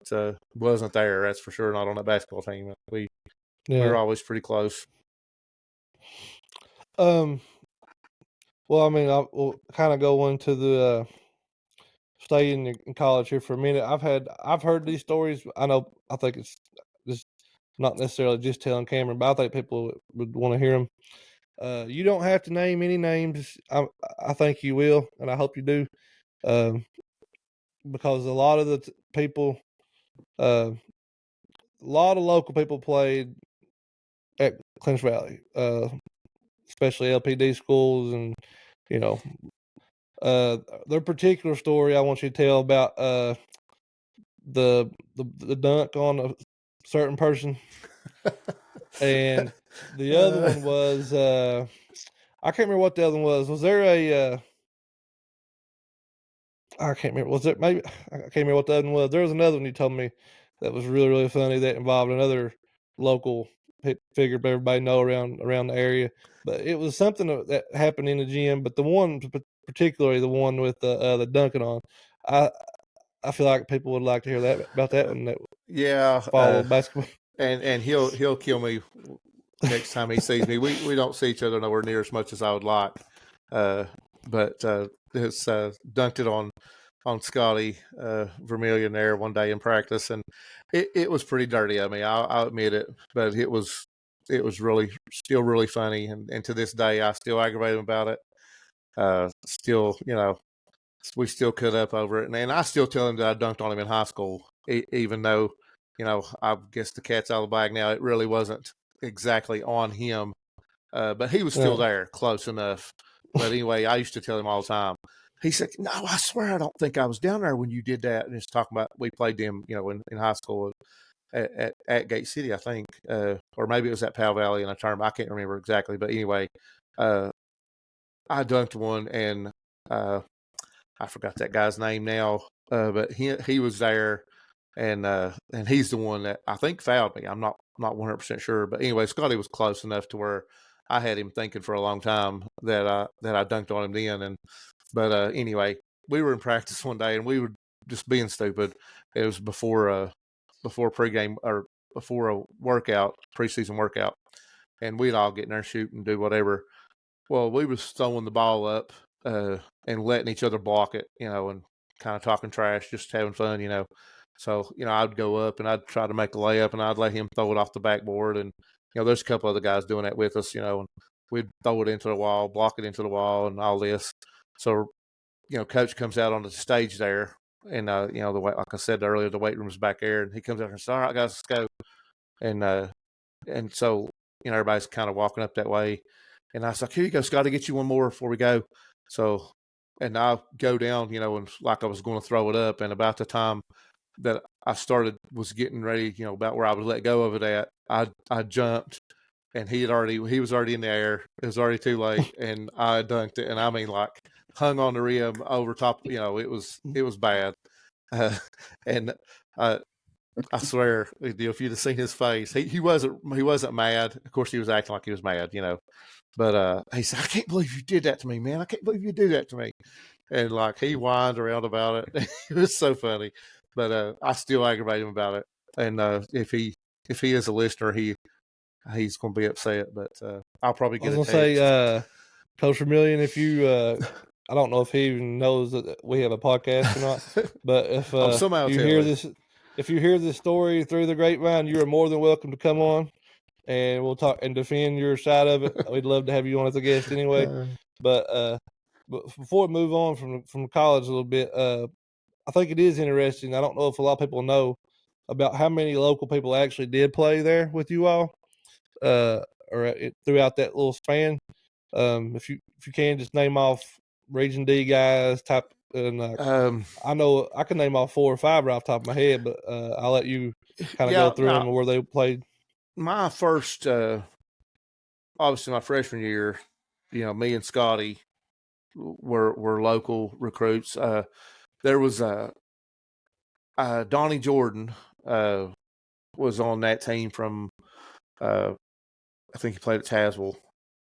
there. That's for sure. Not on that basketball team. We were always pretty close. Well, I mean, we'll kind of go into the staying in college here for a minute. I've heard these stories. I think it's just not necessarily just telling Cameron, but I think people would want to hear them. You don't have to name any names. I think you will, and I hope you do, because a lot of the people, a lot of local people played at Clinch Valley, especially LPD schools, and you know, their particular story I want you to tell about the dunk on a certain person, and the other one was I can't remember what the other one was. Was there a I can't remember. Was it maybe I can't remember what the other one was. There was another one you told me that was really really funny that involved another local figure everybody know around the area. But it was something that happened in the gym. But the one particularly the one with the dunking on, I I feel like people would like to hear that about that one that Yeah, follow basketball. and he'll kill me next time he sees me. We don't see each other nowhere near as much as I would like. But it's dunked it on Scotty Vermillion there one day in practice, and it was pretty dirty. I mean, I'll admit it, but it was really still really funny, and to this day I still aggravate him about it. Still, we still cut up over it, and I still tell him that I dunked on him in high school, even though I guess the cat's out of the bag now. It really wasn't exactly on him, but he was still there, close enough. But anyway, I used to tell him all the time. He said, "No, I swear I don't think I was down there when you did that." And it's talking about we played them, in high school at Gate City, I think, or maybe it was at Powell Valley in a tournament. I can't remember exactly, but anyway, I dunked one, and I forgot that guy's name now, but he was there, and he's the one that I think fouled me. I'm not 100% sure, but anyway, Scotty was close enough to where I had him thinking for a long time that I dunked on him then. But anyway, we were in practice one day and we were just being stupid. It was before pregame or before a workout, preseason workout, and we'd all get in there, shoot and do whatever. Well, we was throwing the ball up and letting each other block it, and kind of talking trash, just having fun. So, I'd go up and I'd try to make a layup and I'd let him throw it off the backboard. And, there's a couple other guys doing that with us, and we'd throw it into the wall, block it into the wall and all this. So, coach comes out on the stage there and, the way, like I said earlier, the weight room's back there, and he comes out and says, "All right, guys, let's go." And so, everybody's kind of walking up that way. And I was like, "Here you go, Scotty, get you one more before we go." So, and I go down, and like I was going to throw it up. And about the time that I was getting ready, about where I would let go of it at, I jumped, and he was already in the air. It was already too late, and I dunked it. And I mean, like hung on the rim over top. It was bad. And I swear, if you'd have seen his face, he wasn't mad. Of course, he was acting like he was mad, But he said, "I can't believe you did that to me, man. I can't believe you did that to me." And like he whined around about it. It was so funny. But I still aggravate him about it. And if he is a listener, he's going to be upset. But I'll probably get a text. Say, Coach Vermillion, if you, I don't know if he even knows that we have a podcast or not, but if you hear this story through the grapevine, you are more than welcome to come on, and we'll talk and defend your side of it. We'd love to have you on as a guest anyway. But before we move on from college a little bit, I think it is interesting. I don't know if a lot of people know about how many local people actually did play there with you all, throughout that little span. If you can just name off Region D guys, type, and I know I can name off 4 or 5 right off the top of my head, but I'll let you kind of go through them where they played. My first, obviously my freshman year, me and Scotty were local recruits. There was Donnie Jordan was on that team from I think he played at Tazewell.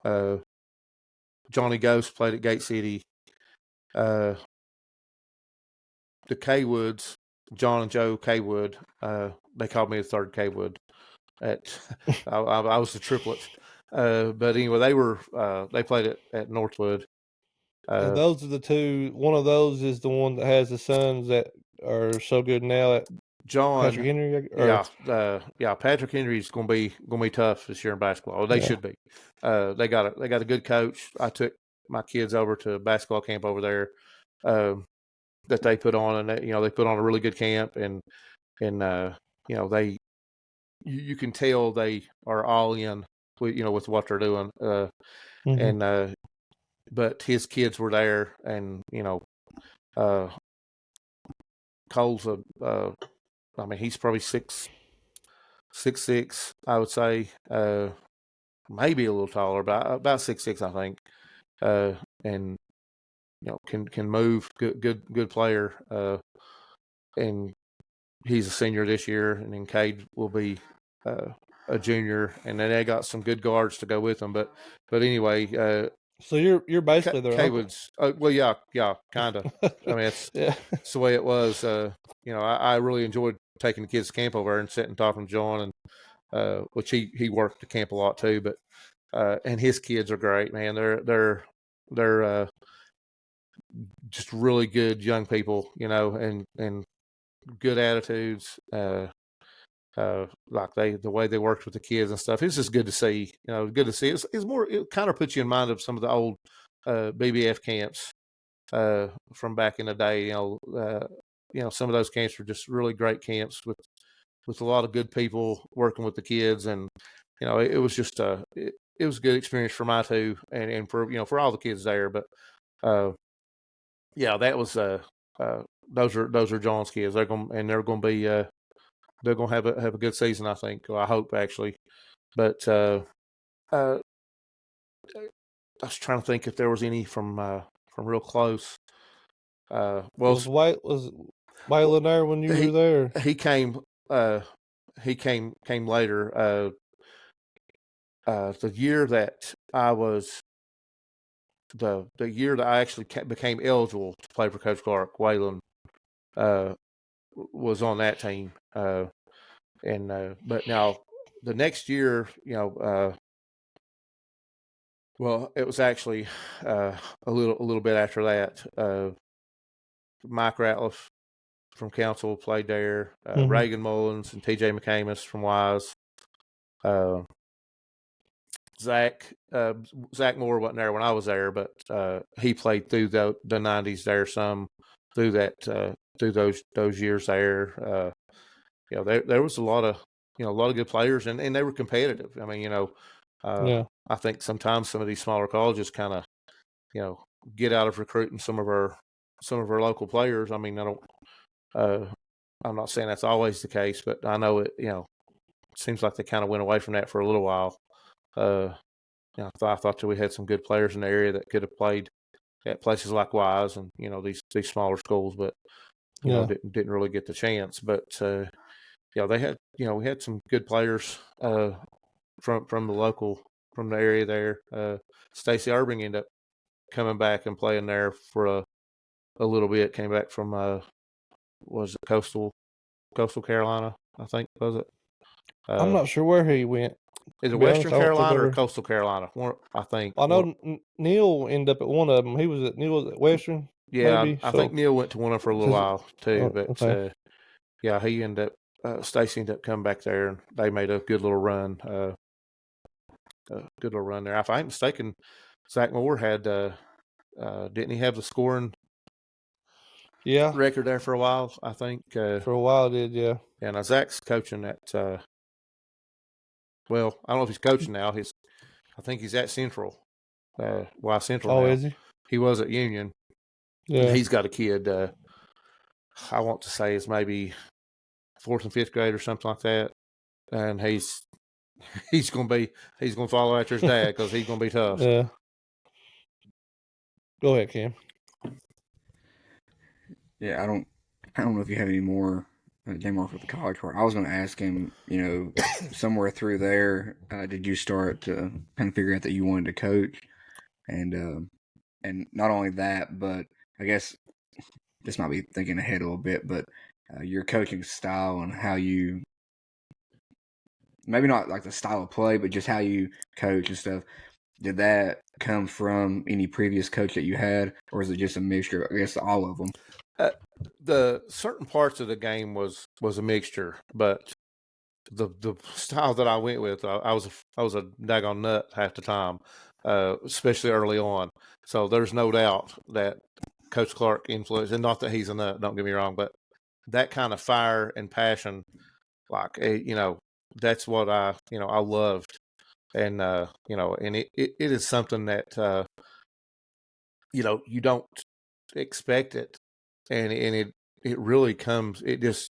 Johnny Ghost played at Gate City. The Kwoods, John and Joe Kwood, they called me the third Kwood. I was the triplets. But anyway, they played at Northwood. And those are the two. One of those is the one that has the sons that are so good now at John, Patrick Henry. yeah. Patrick Henry's gonna be tough this year in basketball. Well, they should be. They got a good coach. I took my kids over to basketball camp over there that they put on, and they put on a really good camp, and they you can tell they are all in with what they're doing. And but his kids were there, and Cole's I mean, he's probably 6'6", I would say, maybe a little taller, but about 6'6", I think, and can move, good player, and he's a senior this year, and then Cade will be a junior, and then they got some good guards to go with them. But anyway, so you're basically their uncle. Wood's, well, yeah, kind of. I mean, it's the way it was. I really enjoyed taking the kids to camp over there and sitting and talking to John, and which he worked the camp a lot too. But and his kids are great, man. They're just really good young people, and good attitudes. Like the way they worked with the kids and stuff. It's just good to see. Good to see. It's more. It kind of puts you in mind of some of the old BBF camps from back in the day. Some of those camps were just really great camps with a lot of good people working with the kids, and it was just it was a good experience for my two, and for all the kids there. But yeah, that was those are John's kids. They're gonna be they're gonna have a good season, I think. Well, I hope, actually. But I was trying to think if there was any from real close. Was Waylon there when you were there? He came. He came later. The year that I was the year that I actually became eligible to play for Coach Clark, Waylon was on that team. But now the next year, well, it was actually a little bit after that. Mike Ratliff from Council played there. Reagan Mullins and T.J. McCamus from Wise. Zach Moore wasn't there when I was there, but he played through the 90s there some, through those years there. There was a lot of good players, and they were competitive. I mean, I think sometimes some of these smaller colleges kind of get out of recruiting some of our local players. I mean, I'm not saying that's always the case, but I know it. Seems like they kind of went away from that for a little while. I thought that we had some good players in the area that could have played at places like Wise and these smaller schools, but didn't really get the chance. But they had we had some good players from the area there. Stacey Irving ended up coming back and playing there for a little bit. Came back from was it Coastal Carolina, I think, was it? I'm not sure where he went. Is it Western Carolina or Coastal Carolina? I think. I know Neil ended up at one of them. Neil was at Western. Yeah, maybe, I think Neil went to one of them for a little while too. But okay. Yeah, he ended up. Stacey ended up coming back there, and they made a good little run. Good little run there. If I ain't mistaken, Zach Moore had didn't he have the scoring record there for a while? I think for a while did, yeah. Yeah, now Zach's coaching at well, I don't know if he's coaching now. I think he's at Central. Central. Oh, now. is he? He was at Union. Yeah. He's got a kid. I want to say is maybe 4th and 5th grade or something like that, and he's gonna follow after his dad because he's gonna be tough. Yeah. Go ahead, Cam. Yeah, I don't know if you have any more Didn't work with the college part. I was going to ask him, somewhere through there, did you start to kind of figure out that you wanted to coach? And not only that, but I guess this might be thinking ahead a little bit, but your coaching style and how you, maybe not like the style of play, but just how you coach and stuff. Did that come from any previous coach that you had, or is it just a mixture? I guess all of them. The certain parts of the game was a mixture, but the style that I went with, I was a daggone nut half the time, especially early on. So there's no doubt that Coach Clark influenced, and not that he's a nut. Don't get me wrong, but that kind of fire and passion, like that's what I loved, and and it is something that you don't expect it, and it really comes. It just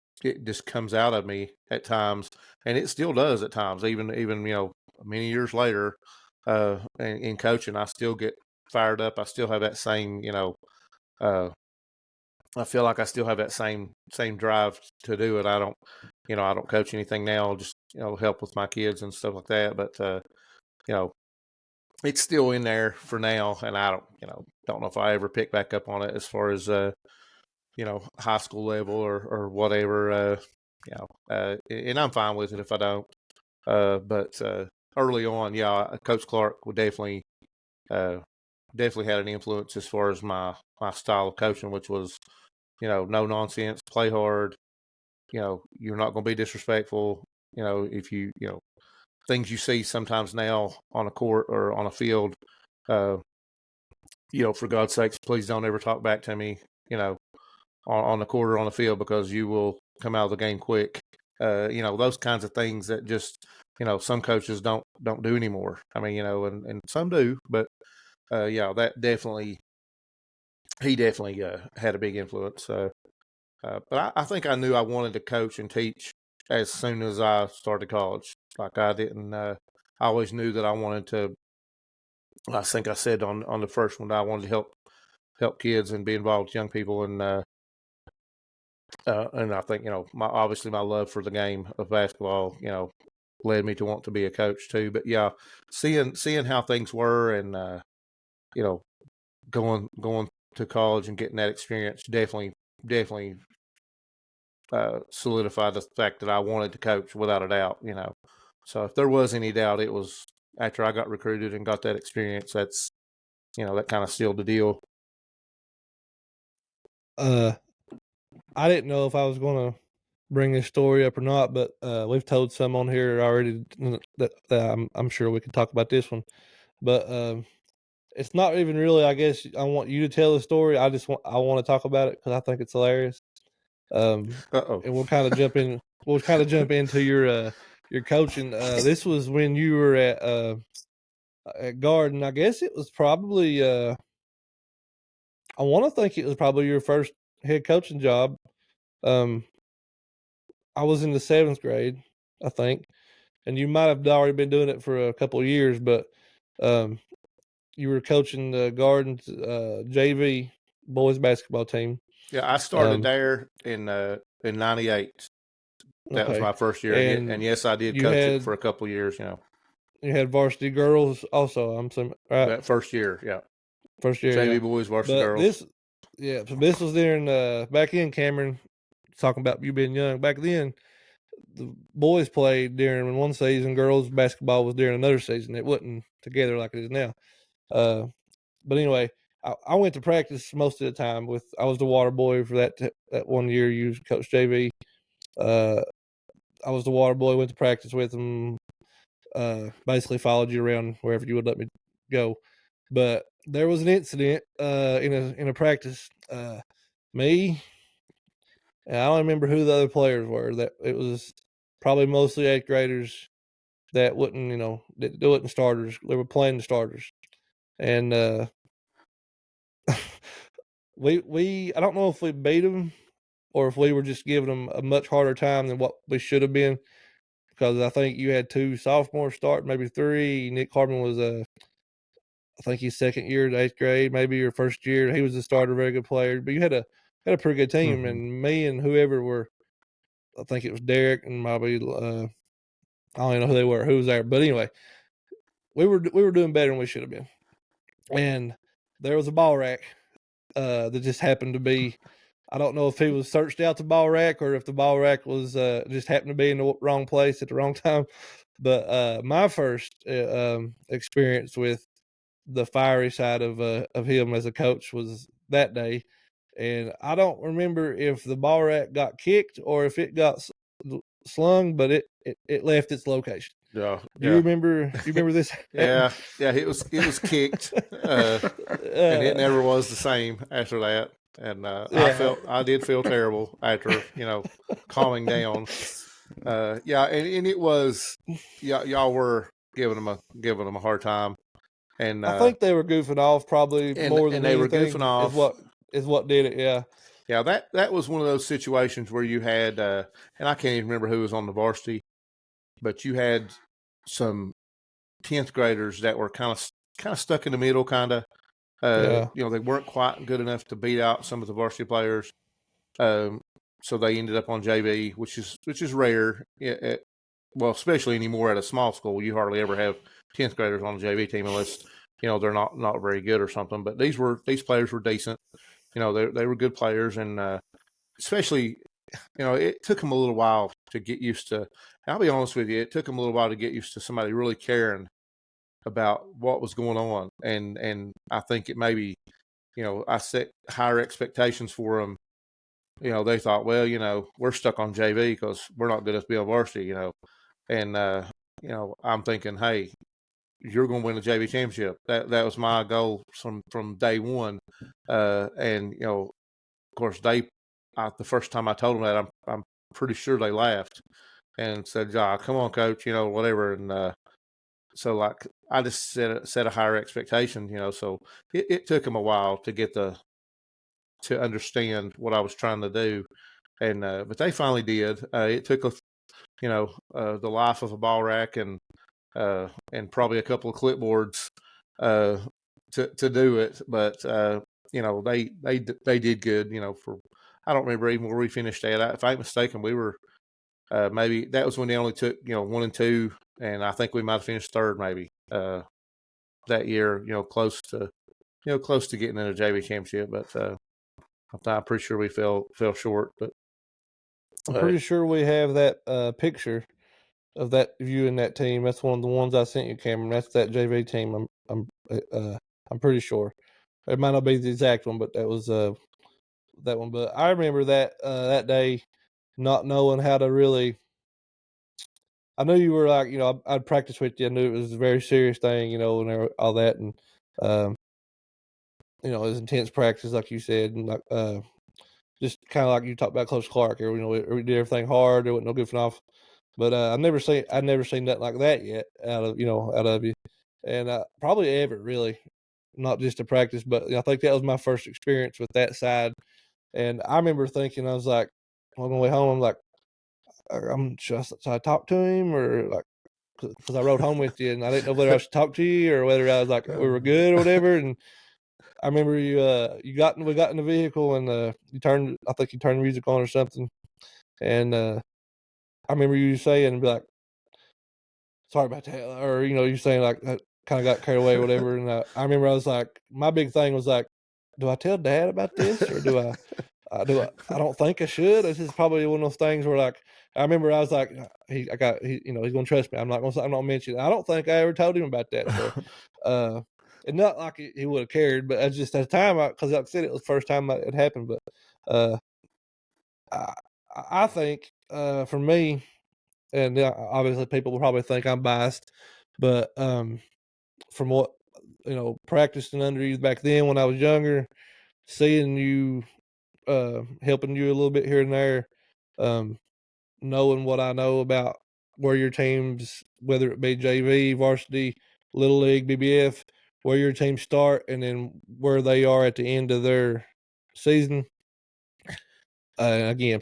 comes out of me at times, and it still does at times. Even many years later, in coaching, I still get fired up. I still have that same uh, I feel like I still have that same drive to do it. I don't coach anything now. Just help with my kids and stuff like that. But you know, it's still in there for now, and I don't know if I ever pick back up on it as far as high school level or whatever. And I'm fine with it if I don't. But early on, yeah, Coach Clark would definitely had an influence as far as my style of coaching, which was no nonsense, play hard. You're not going to be disrespectful. If things you see sometimes now on a court or on a field. Uh, for God's sakes, please don't ever talk back to me. On the court or on the field, because you will come out of the game quick. Those kinds of things that just some coaches don't do anymore. I mean, and some do, but that definitely he definitely had a big influence. But I think I knew I wanted to coach and teach as soon as I started college. Like I didn't. I always knew that I wanted to. I think I said on the first one that I wanted to help kids and be involved with young people, and I think obviously my love for the game of basketball led me to want to be a coach too. But yeah, seeing how things were, and you know going to college and getting that experience definitely solidified the fact that I wanted to coach without a doubt. So if there was any doubt, it was after I got recruited and got that experience. That's that kind of sealed the deal. I didn't know if I was going to bring this story up or not, but we've told some on here already that I'm sure we can talk about this one. But it's not even really. I guess I want you to tell the story. I want to talk about it because I think it's hilarious. And we'll kind of jump in. We'll kind of jump into your coaching. This was when you were at Garden. I guess it was probably. I want to think it was probably your first head coaching job. I was in the 7th grade, I think, and you might have already been doing it for a couple of years, but you were coaching the Garden's JV boys basketball team. Yeah, I started there in '98. That was my first year, and yes, I did coach it for a couple of years. You had varsity girls also. I'm saying right. That first year, yeah. First year, JV boys, varsity girls. So this was during back in Cameron. Talking about you being young back then, the boys played during one season, girls basketball was during another season. It wasn't together like it is now. But anyway, I went to practice most of the time I was the water boy for that 1 year. You coached JV. I was the water boy, went to practice with them. Basically followed you around wherever you would let me go. But there was an incident in a practice. Me, and I don't remember who the other players were. That it was probably mostly 8th graders that wouldn't, that wasn't starters. They were playing the starters, and we I don't know if we beat them or if we were just giving them a much harder time than what we should have been, because I think you had 2 sophomores start, maybe 3. Nick Hardman was I think he's second year to 8th grade, maybe your first year. He was a starter, very good player. But you had a pretty good team, and me and whoever were I think it was Derek and probably I don't even know who was there, but anyway, we were doing better than we should have been, and there was a ball rack that just happened to be. I don't know if he was searched out the ball rack or if the ball rack was just happened to be in the wrong place at the wrong time. But my first experience with the fiery side of him as a coach was that day, and I don't remember if the ball rack got kicked or if it got slung, but it left its location. Yeah. Do you remember? You remember this? Yeah. It was kicked, and it never was the same after that. And I did feel terrible after calming down. And it was y'all were giving them a hard time, and I think they were goofing off probably more than they anything. were goofing off. Is what did it? Yeah. Yeah, that was one of those situations where you had, and I can't even remember who was on the varsity, but you had some 10th graders that were kind of stuck in the middle, kind of. They weren't quite good enough to beat out some of the varsity players, so they ended up on JV, which is rare. Well, especially anymore at a small school, you hardly ever have 10th graders on a JV team unless they're not very good or something. But these players were decent. They were good players, and especially, it took them a little while to get used to. I'll be honest with you, it took them a little while to get used to somebody really caring about what was going on, and I think it maybe, I set higher expectations for them. They thought, well, we're stuck on JV because we're not good enough to be on varsity, and I'm thinking, hey, you're going to win the JV championship. That was my goal from day one, and of course the first time I told them that, I'm pretty sure they laughed and said, come on, coach, whatever. And so like I just set a higher expectation, so it took them a while to get to understand what I was trying to do. And but they finally did. It took the life of a ball rack and probably a couple of clipboards to do it, but they did good. For I don't remember even where we finished at. If I ain't mistaken, we were maybe that was when they only took 1 and 2, and I think we might have finished third maybe that year. Close to getting in a JV championship, but I'm pretty sure we fell short. But I'm pretty sure we have that picture of that you and that team. That's one of the ones I sent you, Cameron. That's that JV team. I'm pretty sure. It might not be the exact one, but that was that one. But I remember that day, not knowing how to really. I knew you were like, I'd practice with you. I knew it was a very serious thing, and all that, and it was intense practice, like you said, and like just kind of like you talked about Coach Clark. We did everything hard. There wasn't no goofing off. But I'd never seen nothing like that yet out of you, and probably ever really, not just to practice, but I think that was my first experience with that side. And I remember thinking, I was like, on the way home, I'm like, should I talk to him or like, because I rode home with you, and I didn't know whether I should talk to you or whether I was like we were good or whatever. And I remember we got in the vehicle and I think you turned the music on or something, and I remember you saying, be like, sorry about that, or you saying like I kind of got carried away or whatever. And I remember I was like, my big thing was like, do I tell Dad about this or do I I don't think I should. This is probably one of those things where like I remember I was like, he's gonna trust me. I'm not gonna mention it. I don't think I ever told him about that. So and not like he would have cared, but just at the time, because like I said, it was the first time it happened. But I think for me, and obviously people will probably think I'm biased, but from what practicing under you back then when I was younger, seeing you, helping you a little bit here and there, knowing what I know about where your teams, whether it be JV, varsity, little league, BBF, where your teams start and then where they are at the end of their season. Again,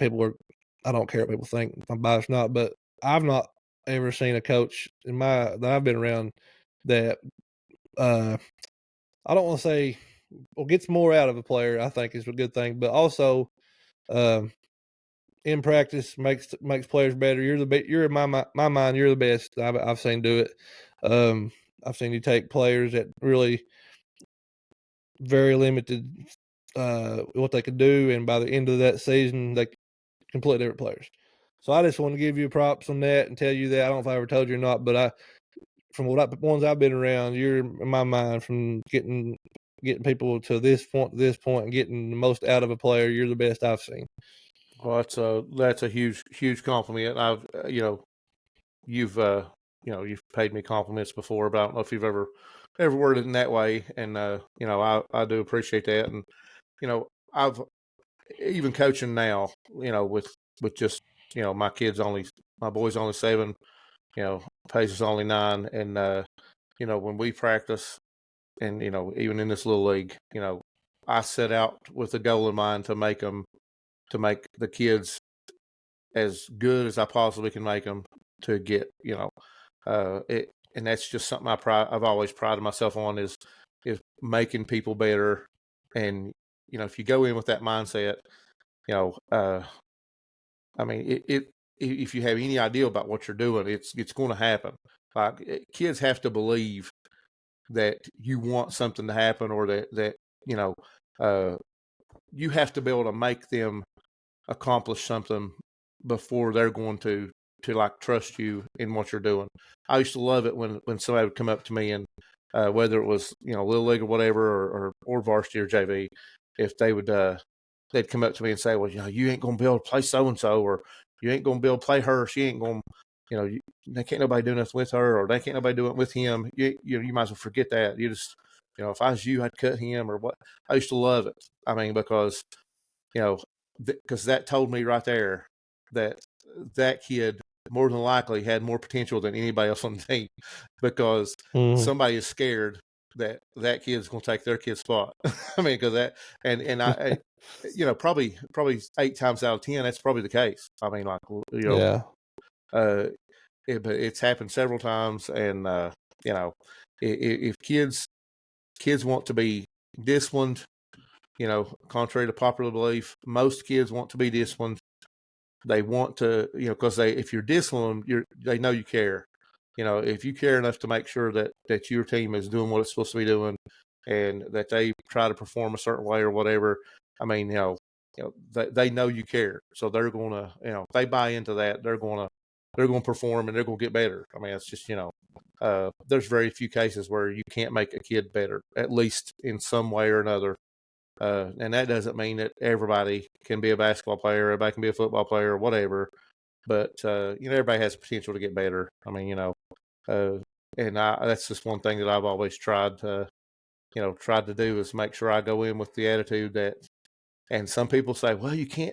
I don't care what people think, if I'm biased or not, but I've not ever seen a coach that I've been around that I don't want to say gets more out of a player. I think is a good thing, but also in practice makes players better. You're in my mind. You're the best I've seen do it. I've seen you take players that really very limited what they could do, and by the end of that season, they completely different players. So I just want to give you props on that and tell you that. I don't know if I ever told you or not, but from ones I've been around, you're in my mind from getting people to this point, and getting the most out of a player. You're the best I've seen. Well, that's a huge compliment. I've you've you've paid me compliments before, but I don't know if you've ever worded it in that way. And I do appreciate that. And I've even coaching now, with just my boy's only 7, Pace is only 9, and when we practice, and even in this little league, I set out with a goal in mind to make the kids as good as I possibly can make them to get, it, and that's just something I've always prided myself on is making people better. And, if you go in with that mindset, I mean, if you have any idea about what you're doing, it's going to happen. Like, kids have to believe that you want something to happen, or that you have to be able to make them accomplish something before they're going to like trust you in what you're doing. I used to love it when somebody would come up to me, and whether it was little league or whatever, or varsity or JV, if they'd come up to me and say, well, you ain't gonna be able to play so and so, or you ain't gonna be able to play her. She ain't gonna, they can't nobody do nothing with her, or they can't nobody do it with him. You might as well forget that. You just, if I was you, I'd cut him, or what. I used to love it. I mean, because because that told me right there that kid more than likely had more potential than anybody else on the team, because somebody is scared that kid's going to take their kid's spot. I mean, because that, and I probably 8 times out of 10, that's probably the case. I mean, like, yeah. But it's happened several times, and if kids want to be disciplined, contrary to popular belief, most kids want to be disciplined. They want to, because if you're disciplined, they know you care. If you care enough to make sure that your team is doing what it's supposed to be doing, and that they try to perform a certain way or whatever, I mean, they know you care, so they're gonna, if they buy into that, they're gonna perform, and they're gonna get better. I mean, it's just, there's very few cases where you can't make a kid better, at least in some way or another. And that doesn't mean that everybody can be a basketball player, everybody can be a football player, or whatever. But everybody has potential to get better. I mean, and that's just one thing that I've always tried to do, is make sure I go in with the attitude that. And some people say, well, you can't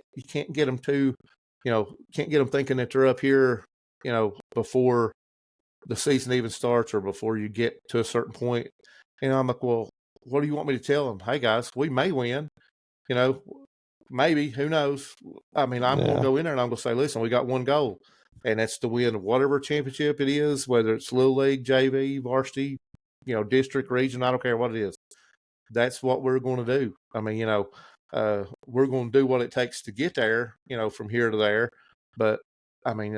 get them can't get them thinking that they're up here, before the season even starts, or before you get to a certain point. And I'm like, well, what do you want me to tell them? Hey guys, we may win, maybe, who knows? I mean, I'm going to go in there and I'm going to say, listen, we got one goal, and that's to win whatever championship it is, whether it's little league, JV, varsity, district, region, I don't care what it is. That's what we're going to do. I mean, we're going to do what it takes to get there, from here to there. But I mean,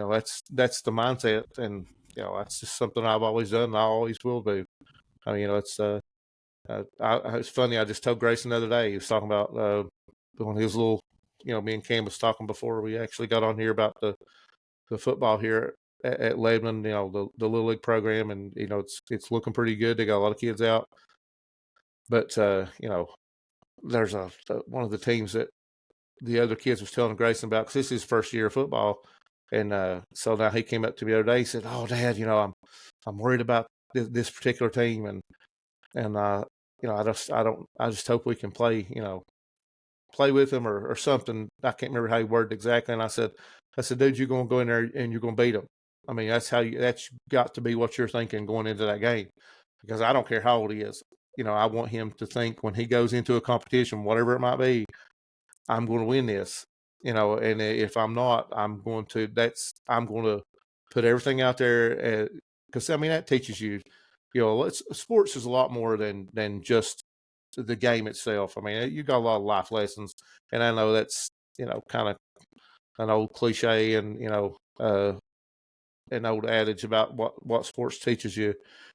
that's the mindset, and that's just something I've always done, and I always will do. I mean, it's it's funny. I just told Grayson the other day. He was talking about when he was little. Me and Cam was talking before we actually got on here about the football here at Lebanon. The little league program, and it's looking pretty good. They got a lot of kids out, but there's one of the teams that the other kids was telling Grayson about, because this is his first year of football, and so now he came up to me the other day. He said, "Oh, Dad, I'm worried about this particular team, and I just hope we can play with them, or something." I can't remember how he worded it exactly. And I said, dude, you're going to go in there and you're going to beat them. I mean, that's got to be what you're thinking going into that game, because I don't care how old he is. I want him to think, when he goes into a competition, whatever it might be, I'm going to win this, and if I'm not, I'm going to put everything out there, because I mean, that teaches you, sports is a lot more than just the game itself. I mean, you got a lot of life lessons, and I know that's, kind of an old cliche and, an old adage about what sports teaches you.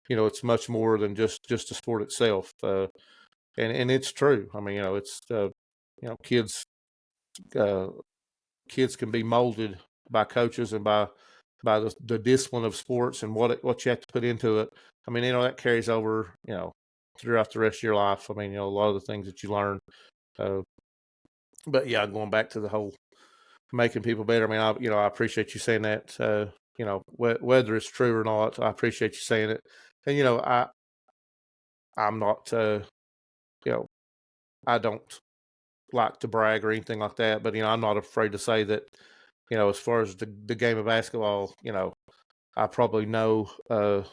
It's much more than just the sport itself. And it's true. I mean, it's, kids, uh, kids can be molded by coaches and by the discipline of sports and what you have to put into it. I mean, that carries over, throughout the rest of your life. I mean, a lot of the things that you learn. Uh, but yeah, going back to the whole making people better. I mean, I appreciate you saying that. Whether it's true or not, I appreciate you saying it. And I'm not, I don't like to brag or anything like that. But I'm not afraid to say that, as far as the game of basketball, I probably know, and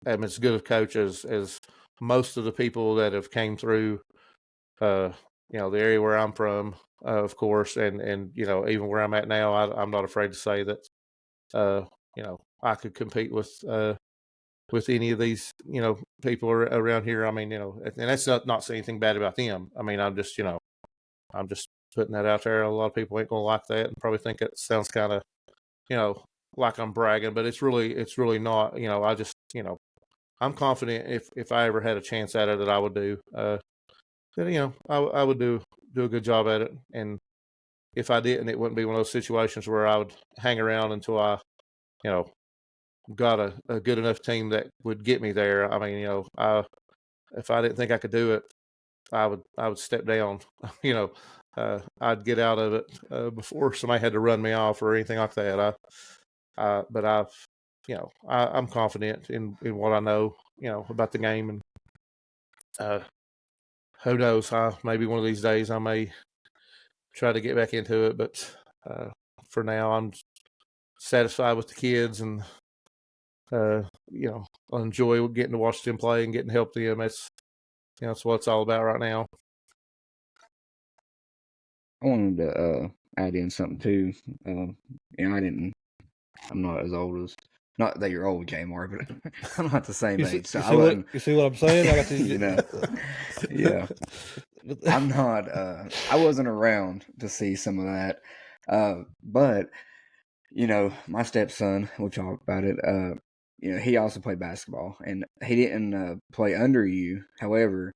am as good a coach as most of the people that have came through, uh, the area where I'm from, of course, and even where I'm at now, I'm not afraid to say that, I could compete with any of these, people around here. I mean, and that's not saying anything bad about them. I mean, I'm just putting that out there. A lot of people ain't gonna like that and probably think it sounds kind of, you know, like I'm bragging, but it's really not. I just, I'm confident if I ever had a chance at it that I would do. Then I would do a good job at it, and if I didn't, it wouldn't be one of those situations where I would hang around until I, you know, got a good enough team that would get me there. I mean, if I didn't think I could do it, I would step down. I'd get out of it before somebody had to run me off or anything like that. But I'm confident in what I know, about the game, and uh, who knows? Maybe one of these days I may try to get back into it, but for now I'm satisfied with the kids, and I enjoy getting to watch them play and getting to help them. That's what it's all about right now. I wanted to add in something too. I'm not as old as, not that you're old, Jamar, but I'm not the same age. So I wasn't. You see what I'm saying? I got to, yeah. I'm not. I wasn't around to see some of that, but my stepson. We'll talk about it. He also played basketball, and he didn't play under you. However,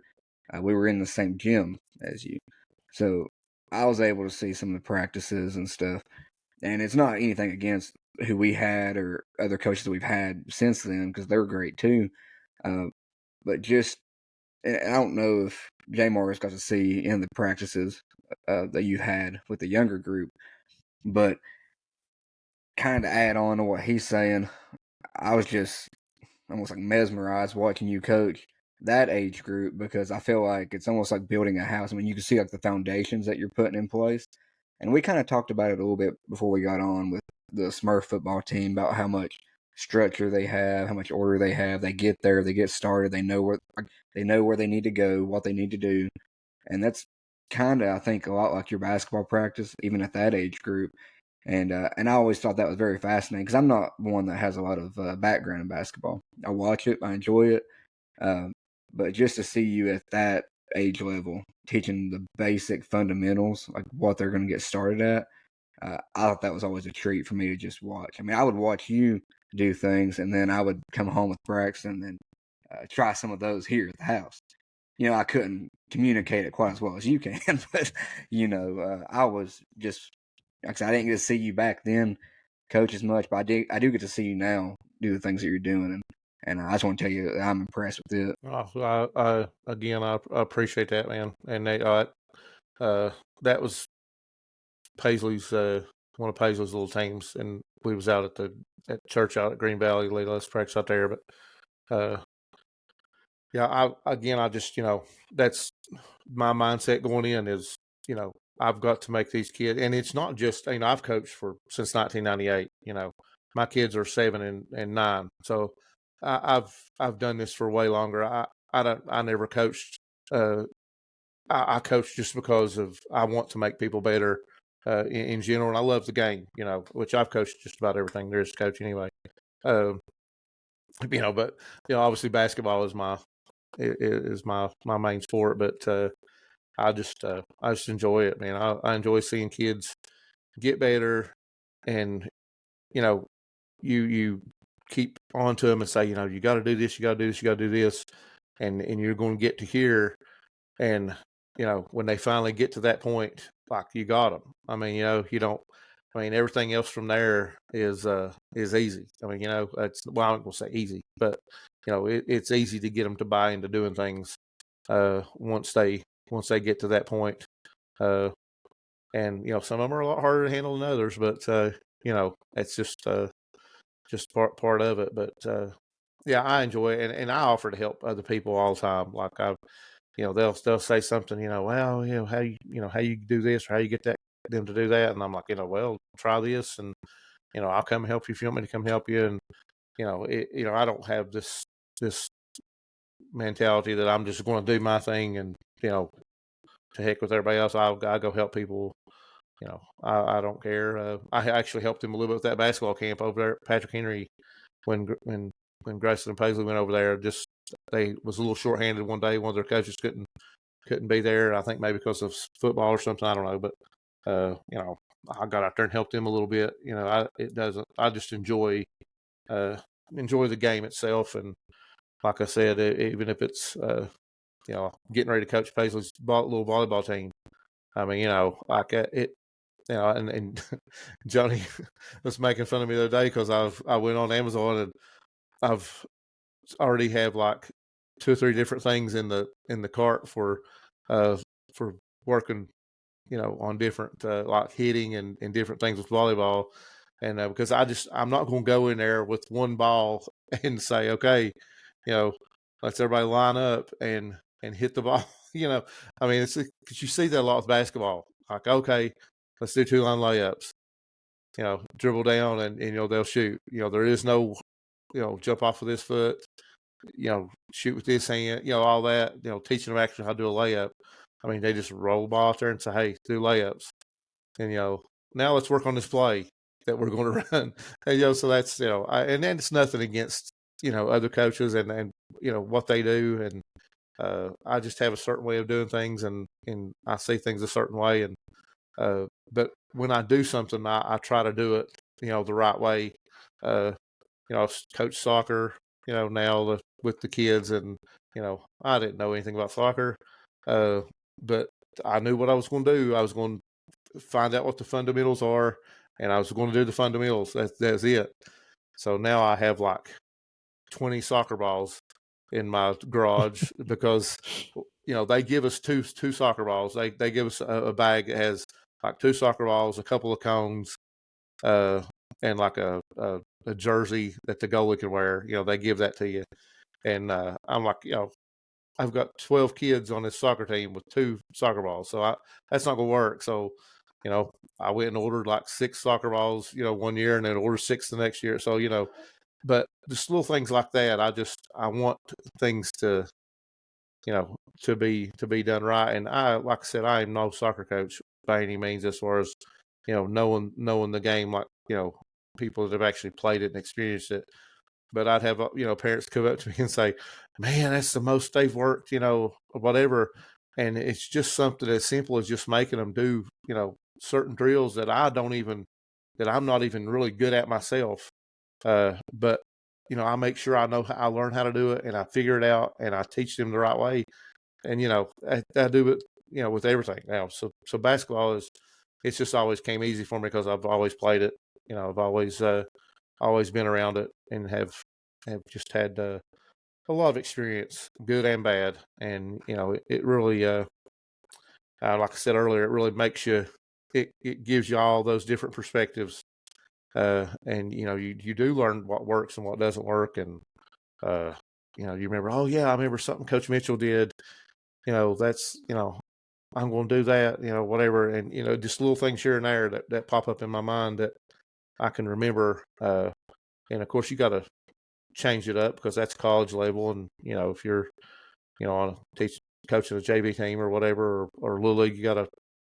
we were in the same gym as you, so I was able to see some of the practices and stuff. And it's not anything against who we had or other coaches that we've had since then, because they're great too. But just, and I don't know if Jay Morris got to see in the practices that you had with the younger group, but kind of add on to what he's saying, I was just almost like mesmerized watching you coach that age group, because I feel like it's almost like building a house. I mean, you can see like the foundations that you're putting in place. And we kind of talked about it a little bit before we got on with the Smurf football team about how much structure they have, how much order they have. They get there, they get started, they know where they need to go, what they need to do. And that's kind of, I think, a lot like your basketball practice, even at that age group. And I always thought that was very fascinating, because I'm not one that has a lot of background in basketball. I watch it, I enjoy it, um, but just to see you at that age level teaching the basic fundamentals, like what they're going to get started at, I thought that was always a treat for me to just watch. I mean, I would watch you do things, and then I would come home with Braxton and then try some of those here at the house. I couldn't communicate it quite as well as you can, but I was just, like I said, I didn't get to see you back then coach as much, but I do get to see you now do the things that you're doing, and I just want to tell you that I'm impressed with it. Again, I appreciate that, man. And that was Paisley's, one of Paisley's little teams, and we was out at church out at Green Valley. Let us practice out there, but I just, that's my mindset going in is, I've got to make these kids, and it's not just, I've coached since 1998. My kids are 7 and 9, so I've done this for way longer. I never coached. I coach just because I want to make people better in general, and I love the game. Which I've coached just about everything there is to coach anyway. Um, but obviously basketball is my main sport. But I just enjoy it, man. I enjoy seeing kids get better, and you keep on to them and say, you got to do this, you got to do this, you got to do this, and you're going to get to here, and when they finally get to that point, like, you got them. I mean, you don't. I mean, everything else from there is easy. I mean, it's, well, I'm not gonna say easy, but it's easy to get them to buy into doing things once they get to that point. And some of them are a lot harder to handle than others, but it's just part of it. But yeah, I enjoy it, and I offer to help other people all the time. Like, they'll say something, well, how you do this, or how you get them to do that, and I'm like, well, try this, and I'll come help you if you want me to come help you. And I don't have this mentality that I'm just going to do my thing, and to heck with everybody else. I'll go help people. I don't care. I actually helped him a little bit with that basketball camp over there at Patrick Henry when Grayson and Paisley went over there. Just, they was a little shorthanded one day. One of their coaches couldn't be there. I think maybe because of football or something. I don't know, but I got out there and helped them a little bit. I just enjoy the game itself, and like I said, even if it's getting ready to coach Paisley's little volleyball team. I mean, like it. And Johnny was making fun of me the other day because I went on Amazon, and I've already have like 2 or 3 different things in the cart for working, on different like hitting and different things with volleyball. And because I'm not going to go in there with one ball and say, okay, let's everybody line up and hit the ball. I mean, it's because you see that a lot with basketball. Like, okay, let's do 2-line layups. Dribble down and they'll shoot. There is no jump off of this foot. Shoot with this hand. All that. Teaching them actually how to do a layup. I mean, they just roll the ball out there and say, hey, do layups. And now let's work on this play that we're going to run. And so that's and then it's nothing against other coaches and what they do, and I just have a certain way of doing things, and I see things a certain way, and but when I do something, I try to do it the right way. I coach soccer now with the kids, and I didn't know anything about soccer, but I knew what I was going to do. I was going to find out what the fundamentals are, and I was going to do the fundamentals. That's it. So now I have like 20 soccer balls in my garage because they give us two soccer balls. They give us a bag that has like 2 soccer balls, a couple of cones, and like a jersey that the goalie can wear. They give that to you, and I'm like, I've got 12 kids on this soccer team with 2 soccer balls, so that's not gonna work. So I went and ordered like 6 soccer balls, one year, and then ordered 6 the next year. So but just little things like that. I want things to to be done right. And like I said, I am no soccer coach by any means, as far as knowing the game, like people that have actually played it and experienced it. But I'd have parents come up to me and say, "Man, that's the most they've worked," or whatever. And it's just something as simple as just making them do certain drills that I'm not even really good at myself. But I make sure I learn how to do it, and I figure it out, and I teach them the right way. And I do it with everything now. So basketball it's just always came easy for me because I've always played it. I've always been around it, and have just had a lot of experience, good and bad. And it really like I said earlier, it really makes you, it gives you all those different perspectives, and you do learn what works and what doesn't work. And you remember, oh yeah, I remember something Coach Mitchell did. That's I'm going to do that. Whatever, and just little things here and there that pop up in my mind that I can remember. And of course, you got to change it up because that's college level, and if you're on coaching a JV team or whatever, or Little League, you got to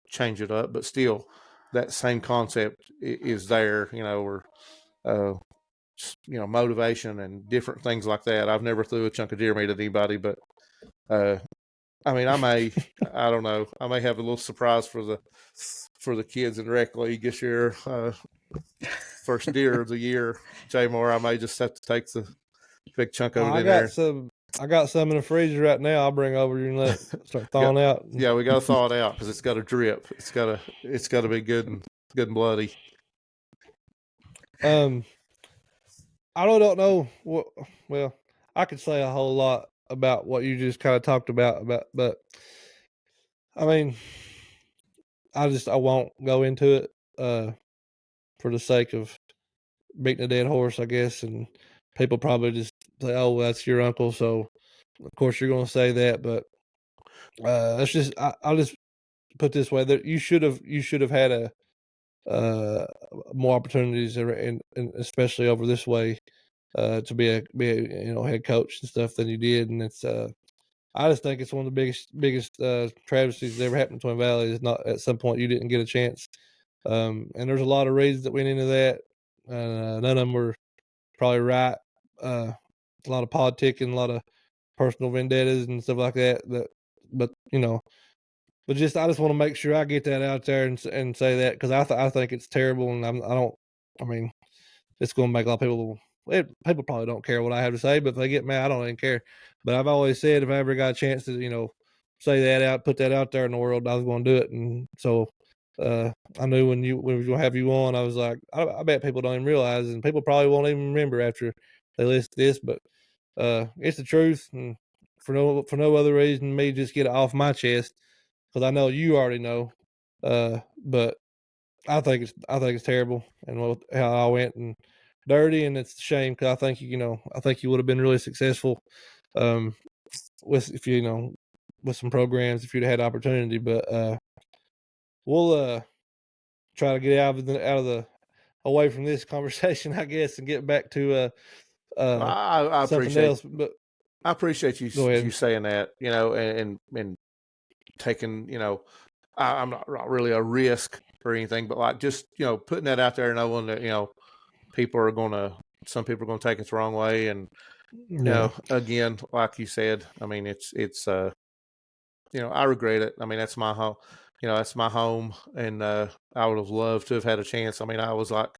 change it up. But still, that same concept is there. Or motivation and different things like that. I've never threw a chunk of deer meat at anybody, but I mean, I don't know. I may have a little surprise for the kids in rec league this year. First deer of the year, J Moore. I may just have to take the big chunk of it in there. I got some in the freezer right now. I'll bring over you and let it start thawing out. Yeah, we got to thaw it out because it's got to drip. It's got to be good and bloody. I really don't know what. Well, I could say a whole lot about what you just kind of talked about, but I mean, I won't go into it for the sake of beating a dead horse, I guess. And people probably just say, "Oh, well, that's your uncle," so of course you're going to say that. But it's just I'll just put it this way: that you should have had more opportunities, and especially over this way, to be a head coach and stuff than you did. And it's I just think it's one of the biggest travesties that ever happened to Twin Valley is not at some point you didn't get a chance. And there's a lot of reasons that went into that. None of them were probably right. A lot of politicking, a lot of personal vendettas and stuff like that. But but I just want to make sure I get that out there and say that because I think it's terrible, and I mean, it's going to make a lot of people. People probably don't care what I have to say, but if they get mad, I don't even care. But I've always said if I ever got a chance to say that out, put that out there in the world, I was going to do it. And so I knew when we were going to have you on, I was like, I bet people don't even realize, and people probably won't even remember after they listen to this, but it's the truth, and for no other reason than me just get it off my chest because I know you already know. But I think it's terrible and how I went and dirty, and it's a shame because I think I think you would have been really successful with if with some programs if you'd had opportunity. But we'll try to get out of the away from this conversation, I guess, and get back to I something appreciate else. But I appreciate you saying that, and taking, I'm not really a risk or anything, but like just, putting that out there, knowing that, some people are going to take it the wrong way. And, again, like you said, I mean, it's I regret it. I mean, that's my home, that's my home. And, I would have loved to have had a chance. I mean, I was like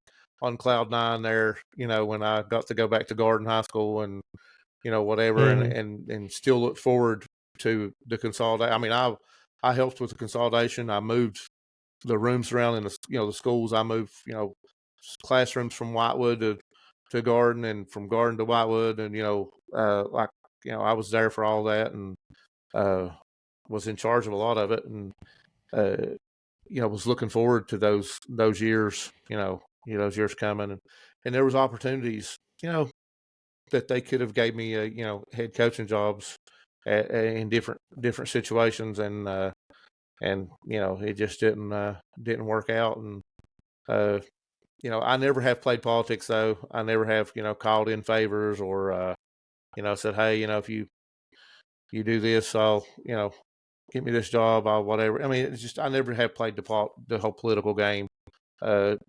on cloud nine there, when I got to go back to Garden High School and, whatever, and still look forward to the consolidation. I mean, I helped with the consolidation. I moved the rooms around in the schools. I moved, classrooms from Whitewood to Garden and from Garden to Whitewood. And, I was there for all that and, was in charge of a lot of it. And, was looking forward to those years, those years coming. And there was opportunities, that they could have gave me, head coaching jobs in different situations. And it just didn't work out. And, I never have played politics though. I never have, called in favors or, said, hey, if you do this, I'll, get me this job, I'll whatever. I mean, it's just, I never have played the whole political game. And,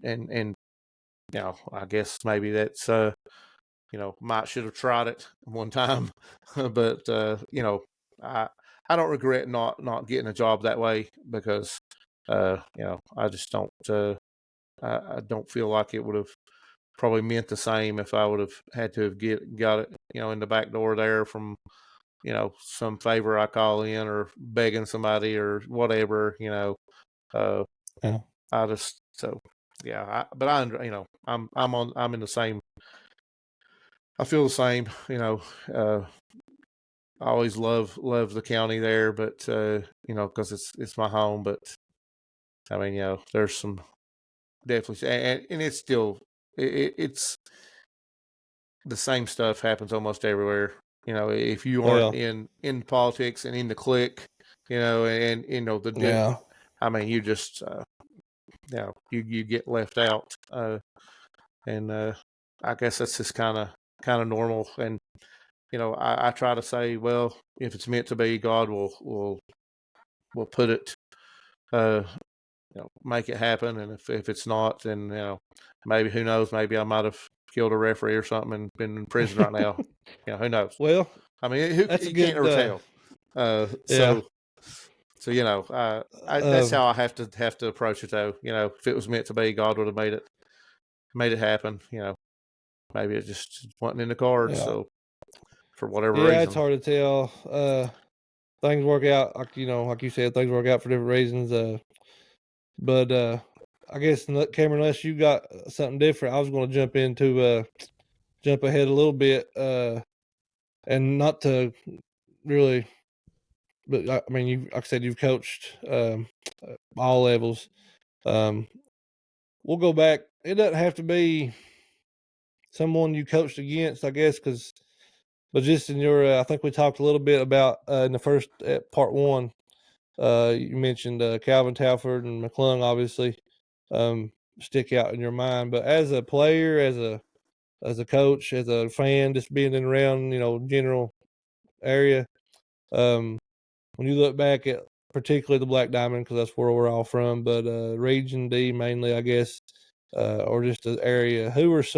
I guess maybe that's, might should have tried it one time, but, I don't regret not getting a job that way because, I just don't, I don't feel like it would have probably meant the same if I would have had to have got it, in the back door there from, some favor I call in or begging somebody or whatever, Yeah. I just, so yeah, but I'm in the same, I feel the same, I always love the county there, but, cause it's my home, but I mean, there's some definitely, and it's still, it's the same stuff happens almost everywhere. If you aren't in politics and in the clique, and I mean, you just, you get left out, and I guess that's just kind of normal. And I try to say, well, if it's meant to be, God will put it, make it happen. And if it's not, then maybe who knows? Maybe I might have killed a referee or something and been in prison right now. Who knows? Well, I mean, you can't ever tell. So you know, that's how I have to approach it though. You know, if it was meant to be, God would have made it happen. You know, maybe it just wasn't in the cards. So for whatever reason, it's hard to tell. Things work out, like you said, things work out for different reasons. But I guess, Cameron, unless you got something different, I was going to jump ahead a little bit, and not to really, but I mean, like I said, you've coached all levels. We'll go back. It doesn't have to be someone you coached against, I guess, but just in your, I think we talked a little bit about in the first part one. You mentioned Calvin Talford and McClung, obviously, stick out in your mind. But as a player, as a coach, as a fan, just being in around, general area, when you look back at particularly the Black Diamond, because that's where we're all from, but Region D mainly, I guess, or just the area. Who's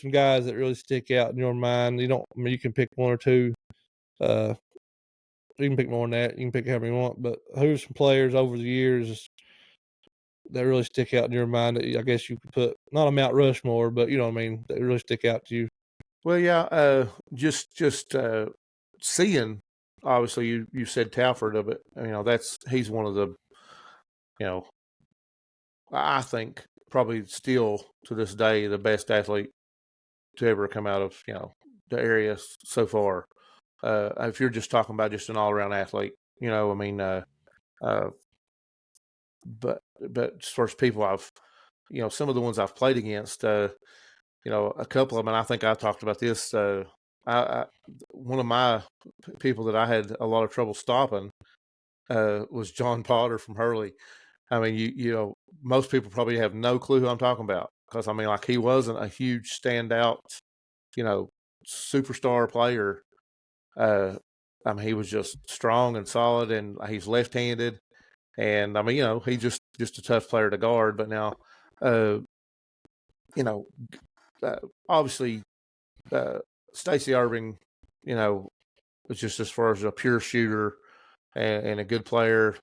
some guys that really stick out in your mind? You can pick one or two. You can pick more than that. You can pick however you want. But who's some players over the years that really stick out in your mind that I guess you could put, not a Mount Rushmore, but you know what I mean, that really stick out to you? Well, yeah, just seeing. Obviously, you said Talford of it. He's one of the, I think probably still to this day the best athlete to ever come out of the area so far. If you're just talking about just an all around athlete, but as far as people some of the ones I've played against, a couple of them, and I think I talked about this. One of my people that I had a lot of trouble stopping was John Potter from Hurley. I mean, most people probably have no clue who I'm talking about because he wasn't a huge standout, superstar player. He was just strong and solid, and he's left-handed, and he's just a tough player to guard. But now, obviously, Stacey Irving, was just as far as a pure shooter and a good player.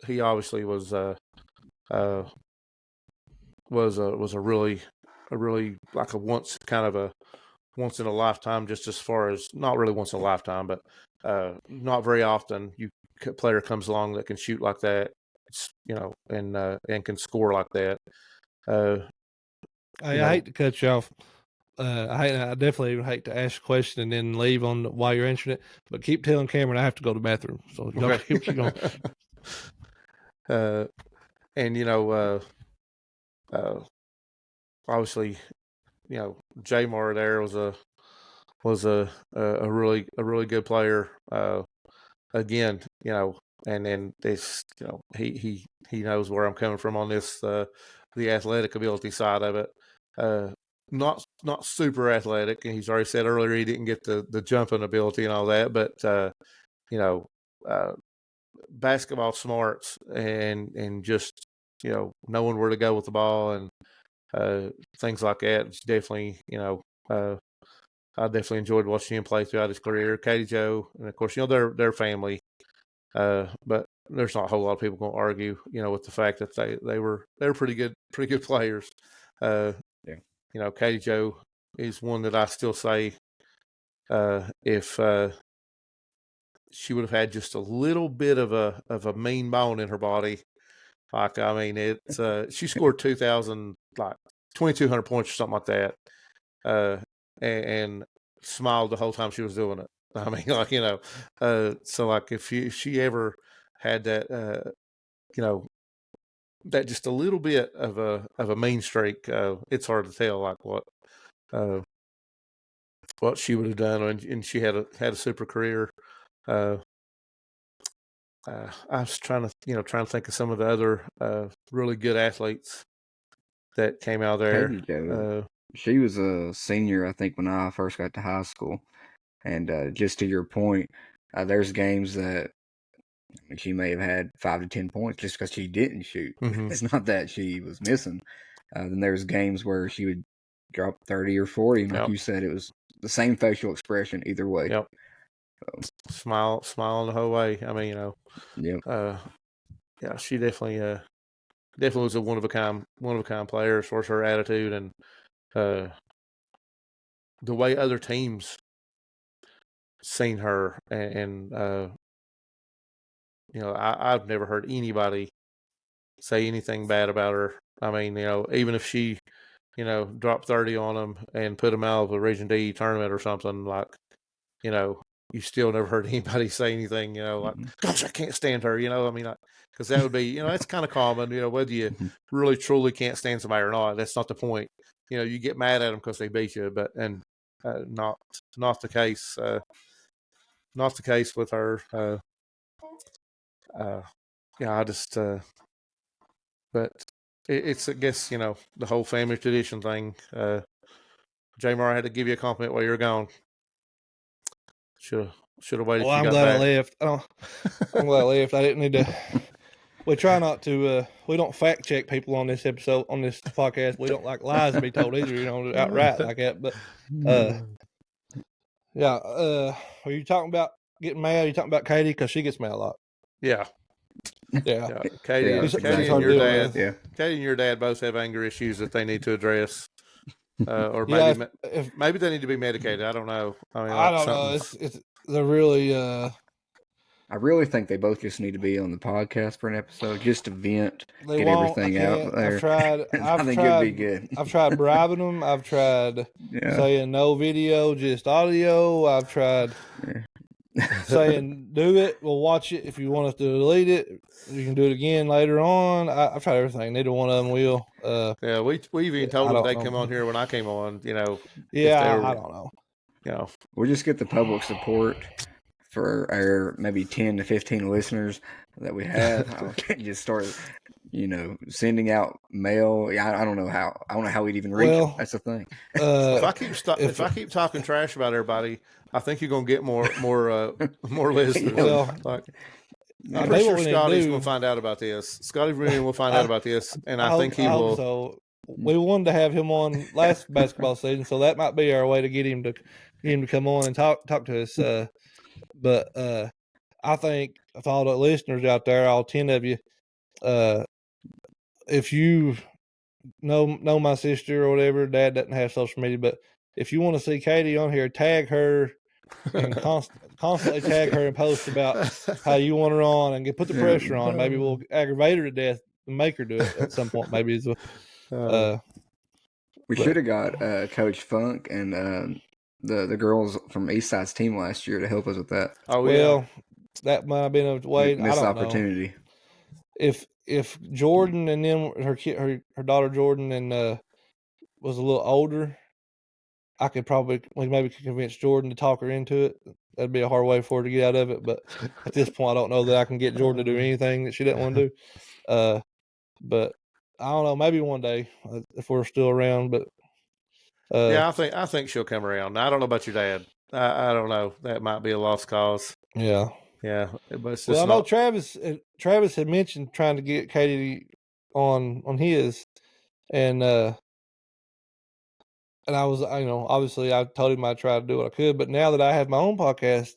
He obviously was a really like a once in a lifetime, just as far as not really once in a lifetime, but not very often player comes along that can shoot like that, and can score like that. I hate to cut you off. I definitely would hate to ask a question and then leave while you're answering it. But keep telling Cameron I have to go to the bathroom. So y'all keep going. And obviously, Jamar there was a really good player. Again, and then this, he knows where I'm coming from on this, the athletic ability side of it. Not super athletic, and he's already said earlier he didn't get the jumping ability and all that, but basketball smarts and just knowing where to go with the ball and things like that. It's definitely I definitely enjoyed watching him play throughout his career. Katie Joe, and of course their family. But there's not a whole lot of people going to argue, with the fact that they were pretty good players. Katie Joe is one that I still say, if she would have had just a little bit of a mean bone in her body, she scored 2,200 points or something like that, and smiled the whole time she was doing it. So if she ever had that, that just a little bit of a mean streak, it's hard to tell what she would have done, and she had a super career. I was trying to think of some of the other really good athletes that came out there. Katie Joe, she was a senior, I think, when I first got to high school. And just to your point, there's games that she may have had 5 to 10 points just because she didn't shoot. Mm-hmm. It's not that she was missing. Then there's games where she would drop 30 or 40, and like you said, it was the same facial expression either way. Yep. smiling the whole way. I mean, Yep. Yeah, she definitely was a one of a kind player as far as her attitude and the way other teams seen her, and I've never heard anybody say anything bad about her. I mean, even if she, dropped 30 on them and put them out of the Region D tournament or something, like, you still never heard anybody say anything, like, gosh, I can't stand her, I mean, because that would be, that's kind of common, whether you really truly can't stand somebody or not. That's not the point. You get mad at them because they beat you, and not the case. Not the case with her. Yeah, I just, but it's, I guess, the whole family tradition thing. Jamar, I had to give you a compliment while you were gone. Should have waited Well, till you I'm got glad back. I left. I'm glad I left. I didn't need to. We try not to. We don't fact check people on this episode, on this podcast. We don't like lies to be told either, outright like that. But, yeah. Are you talking about getting mad? Are you talking about Katie? Because she gets mad a lot. Yeah. Yeah. Yeah. Katie, Yeah, Katie exactly. and your Deal dad. with. Yeah. Katie and your dad both have anger issues that they need to address, or Yeah. maybe maybe they need to be medicated. I don't know. I mean, I like don't know. something's. They're really. I really think they both just need to be on the podcast for an episode just to vent, They get won't. I everything out can't. there. I've tried. I think it'd be good. I've tried bribing them. I've tried Yeah. saying no video, just audio. I've tried saying do it. We'll watch it. If you want us to delete it, you can do it again later on. I've tried everything. Neither one of them will. Yeah, we even told I them don't they'd know. come on here when I came on. Yeah, if they were, I don't know. We'll just get the public support for our maybe 10 to 15 listeners that we have. I'll just start, sending out mail. Yeah, I don't know how. I don't know how we'd even reach them. That's the thing. If I keep talking trash about everybody, I think you're gonna get more listeners. Well, I'm pretty sure Scotty's gonna find out about this. Scotty Vernon will find out about this, and I think he will. Hope so. We wanted to have him on last basketball season, so that might be our way to get him to come on and talk to us. But I think of all the listeners out there, all 10 of you, if you know my sister or whatever, Dad doesn't have social media, but if you want to see Katie on here, tag her and constantly tag her and post about how you want her on and put the pressure on. Maybe we'll aggravate her to death and make her do it at some point. Maybe we should have got Coach Funk and the girls from Eastside's team last year to help us with that. Oh, well, that might have been a way. Missed I don't opportunity. Know. If Jordan and then her daughter Jordan and was a little older, I could maybe convince Jordan to talk her into it. That'd be a hard way for her to get out of it. But at this point, I don't know that I can get Jordan to do anything that she doesn't want to do. But I don't know. Maybe one day if we're still around. But yeah, I think she'll come around. Now, I don't know about your dad. I don't know. That might be a lost cause. Yeah. Yeah, but it's just well, I know Travis had mentioned trying to get Katie on his, and I was, obviously I told him I'd try to do what I could, but now that I have my own podcast,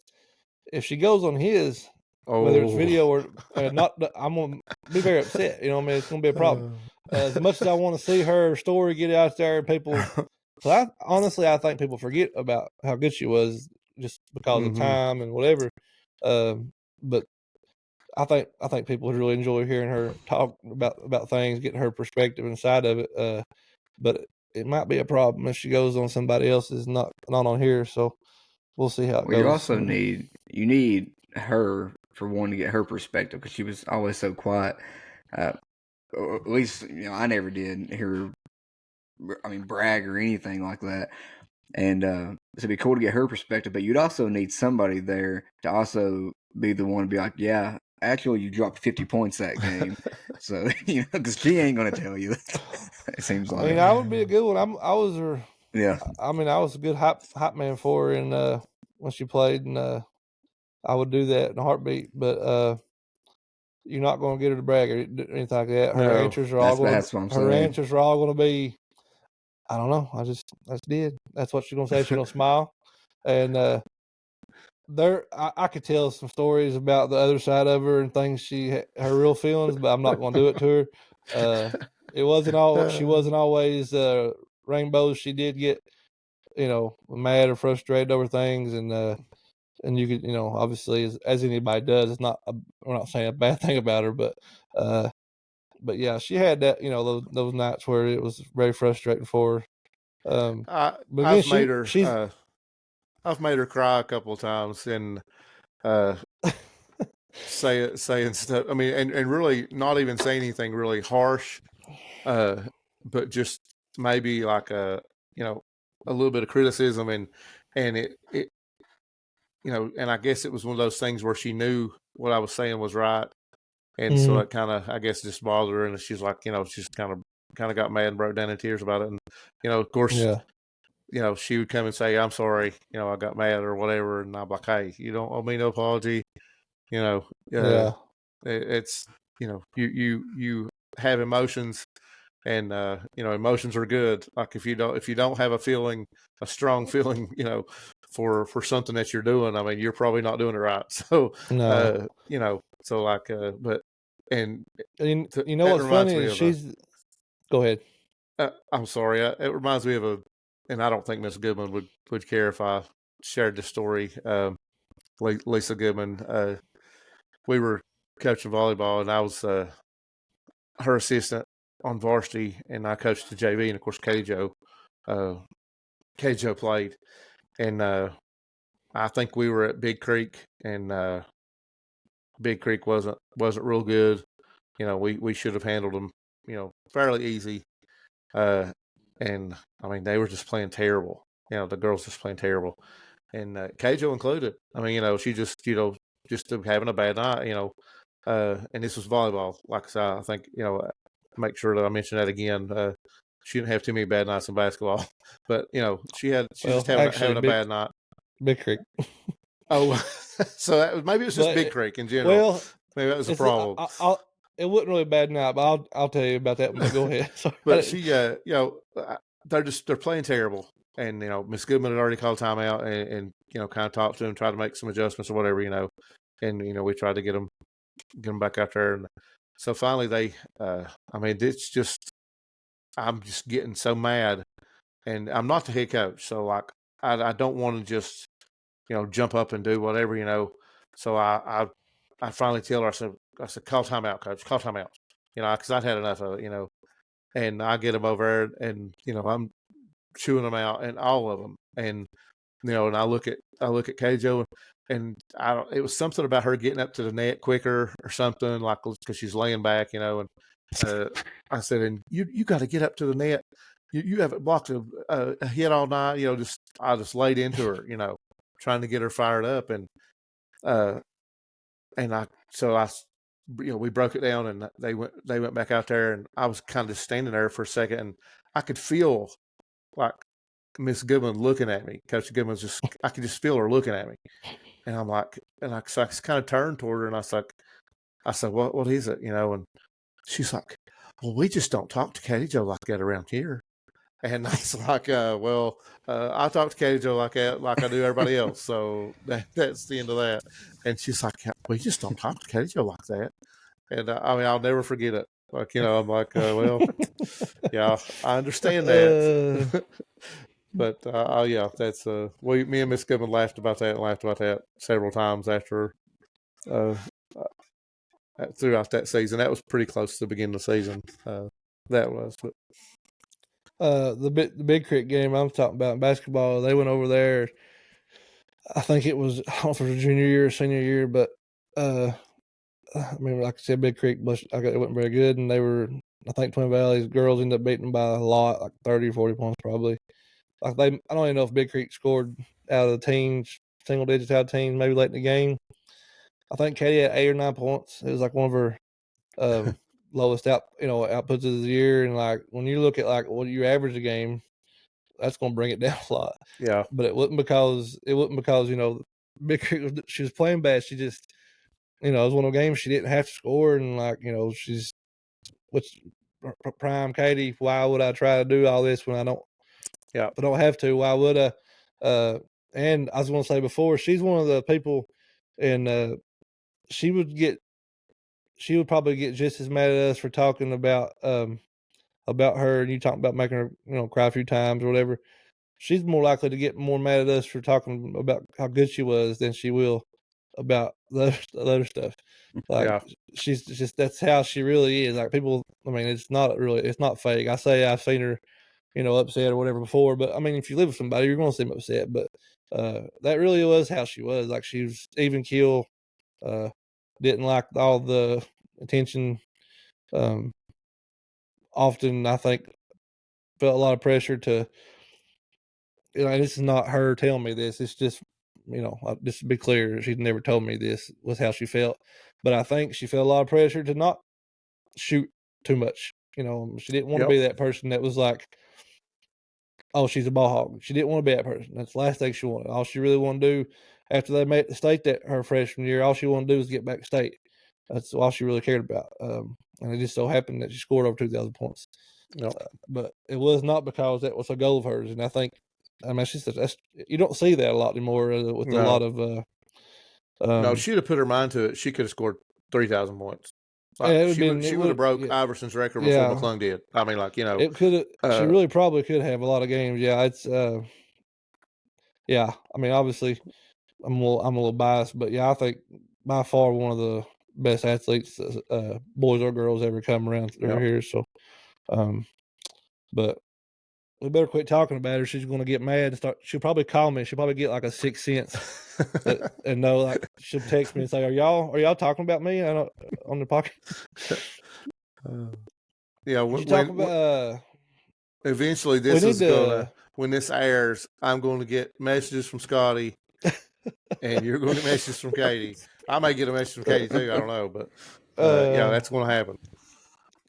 if she goes on his, whether it's video or not, I'm gonna be very upset. I mean, it's gonna be a problem. As much as I want to see her story get out there, and people, I think people forget about how good she was just because of time and whatever. But I think people really enjoy hearing her talk about things, getting her perspective inside of it. But it might be a problem if she goes on somebody else's, not on here. So we'll see how it goes. You also need her for one to get her perspective because she was always so quiet. Or at least I never did hear her, brag or anything like that. And so it'd be cool to get her perspective, but you'd also need somebody there to also be the one to be like, yeah, actually you dropped 50 points that game. So, because she ain't going to tell you. It seems like. I would be a good one. I was her. Yeah. I was a good hype man for her and when she played, and I would do that in a heartbeat, but you're not going to get her to brag or anything like that. Her answers are all going to be, I don't know. I just did. That's what she's going to say. She's going to smile. And I could tell some stories about the other side of her and things her real feelings, but I'm not going to do it to her. It wasn't all she wasn't always rainbows. She did get mad or frustrated over things, and you could obviously as anybody does. It's not we're not saying a bad thing about her, but yeah, she had that those nights where it was very frustrating for her. But again, I've made her she's I've made her cry a couple of times, and uh, saying stuff. I mean, and really not even saying anything really harsh, but just maybe like a little bit of criticism, and it and I guess it was one of those things where she knew what I was saying was right, and so it kind of I guess just bothered her, and she's like she's kind of got mad and broke down in tears about it, and of course. yeah. She would come and say, "I'm sorry, I got mad or whatever," and I'm like, "Hey, you don't owe me no apology." Yeah. It's you have emotions, and emotions are good. Like if you don't have a strong feeling, for something that you're doing, I mean, you're probably not doing it right. So, No. so like, but and You know that what's reminds funny me is of a. go ahead. I'm sorry. It reminds me of and I don't think Miss Goodman would care if I shared this story. Lisa Goodman. We were coaching volleyball, and I was her assistant on varsity, and I coached the JV, and of course, Joe played, and I think we were at Big Creek, and Big Creek wasn't real good. We should have handled them, fairly easy. And I mean, they were just playing terrible. The girls just playing terrible, and Kjo included. I mean, she just just having a bad night. And this was volleyball. Like I said, I think make sure that I mention that again. She didn't have too many bad nights in basketball, but she's just having a bad night. Big Creek. Oh, so maybe it was just Big Creek in general. Well, maybe that was a problem. It wasn't really a bad night, but I'll tell you about that. But go ahead. Sorry. But she, they're playing terrible, and Miss Goodman had already called timeout, and kind of talked to them, tried to make some adjustments or whatever, and we tried to get them back out there, and so finally they, I mean, it's just I'm just getting so mad, and I'm not the head coach, so like I don't want to just jump up and do whatever. So I finally tell her, I said call timeout, coach, call timeout, because I'd had enough of it. And I get them over there, and I'm chewing them out, and all of them, and and I look at Kjo, and it was something about her getting up to the net quicker or something, like because she's laying back, and I said, and you got to get up to the net. You haven't blocked a hit all night. I just laid into her, trying to get her fired up, and we broke it down, and they went back out there, and I was kind of standing there for a second, and I could feel like Miss Goodman looking at me. Coach Goodman's I could just feel her looking at me, and I'm like, so I kind of turned toward her, and I said, what is it, and she's like, well, we just don't talk to Katie Jo like that around here. And I was like, I talk to Katie Jo like that, like I do everybody else. So that's the end of that. And she's like, we just don't talk to Katie Jo like that. And I mean, I'll never forget it. Like, I'm like, well, yeah, I understand that. But yeah, that's me and Miss Goodman laughed about that several times after throughout that season. That was pretty close to the beginning of the season. That was, but the Big Creek game I'm talking about in basketball, they went over there. I think it was, I don't know if it was junior year or senior year, but I mean, like I said, Big Creek, it wasn't very good, and they were, I think Twin Valley's girls ended up beating them by a lot, like 30 or 40 points probably. Like I don't even know if Big Creek scored out of the teams, single digits out of teams, maybe late in the game. I think Katie had 8 or 9 points. It was like one of her lowest outputs of the year. And like when you look at like what you average a game, that's going to bring it down a lot. Yeah. But it wasn't because Big Creek she was playing bad. She just it was one of those games she didn't have to score, and like she's which prime Katie. Why would I try to do all this when I don't? Yeah. If I don't have to, why would I? and I was going to say before, she's one of the people, and she would probably get just as mad at us for talking about her, and you talking about making her cry a few times or whatever. She's more likely to get more mad at us for talking about how good she was than she will about the other stuff. Like Yeah. she's just that's how she really is. Like people, I mean, it's not fake. I say I've seen her, upset or whatever before, but I mean, if you live with somebody, you're going to see them upset. But that really was how she was. Like she was even keel. Didn't like all the attention. Um, Often, I think, felt a lot of pressure to. This is not her telling me this. It's just, just to be clear, she's never told me this was how she felt. But I think she felt a lot of pressure to not shoot too much. She didn't want to Yep. be that person that was like, oh, she's a ball hog. She didn't want to be that person. That's the last thing she wanted. All she really wanted to do after they made the state that her freshman year, all she wanted to do was get back to state. That's all she really cared about. And it just so happened that she scored over 2,000 points. Yep. But it was not because that was a goal of hers. And I think, you don't see that a lot anymore with a lot of. No, she'd have put her mind to it. She could have scored 3,000 points. Yeah, she would have broke Iverson's record before McClung did. I mean, it could have. She really probably could have a lot of games. Yeah, it's. Yeah, I mean, obviously, I'm a little biased, but yeah, I think by far one of the best athletes, boys or girls, ever come around through here. So, but we better quit talking about her. She's going to get mad and start. She'll probably call me. She'll probably get like a sixth sense and know. Like she'll text me and say, "Are y'all talking about me on the podcast?" Yeah, you talk about. Eventually, this is gonna. When this airs, I'm going to get messages from Scotty, and you're going to get messages from Katie. I may get a message from Katie too. I don't know, but yeah, that's going to happen.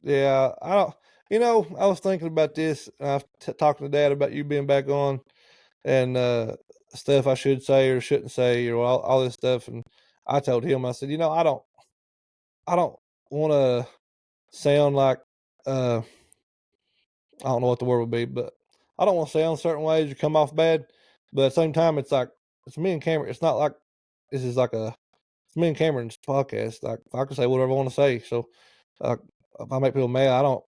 Yeah, I don't. I was thinking about this. I was talking to Dad about you being back on, and stuff I should say or shouldn't say, or all this stuff. And I told him, I said, I don't want to sound like I don't know what the word would be, but I don't want to sound certain ways or come off bad. But at the same time, it's like it's me and Cameron. It's not like this is like it's me and Cameron's podcast. Like I can say whatever I want to say. So if I make people mad, I don't.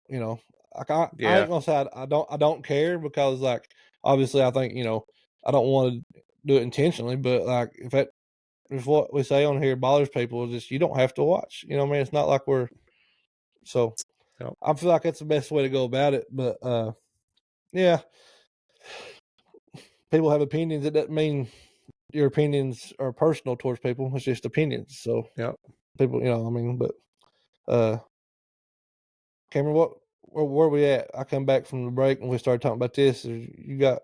I ain't gonna say I don't care because like obviously I think I don't want to do it intentionally, but like if what we say on here bothers people, just you don't have to watch. You know what I mean? It's not like we're so. Yep. I feel like that's the best way to go about it, but yeah, people have opinions. It doesn't mean your opinions are personal towards people. It's just opinions. So yeah, people, but Cameron, where we at? I come back from the break and we started talking about this. You got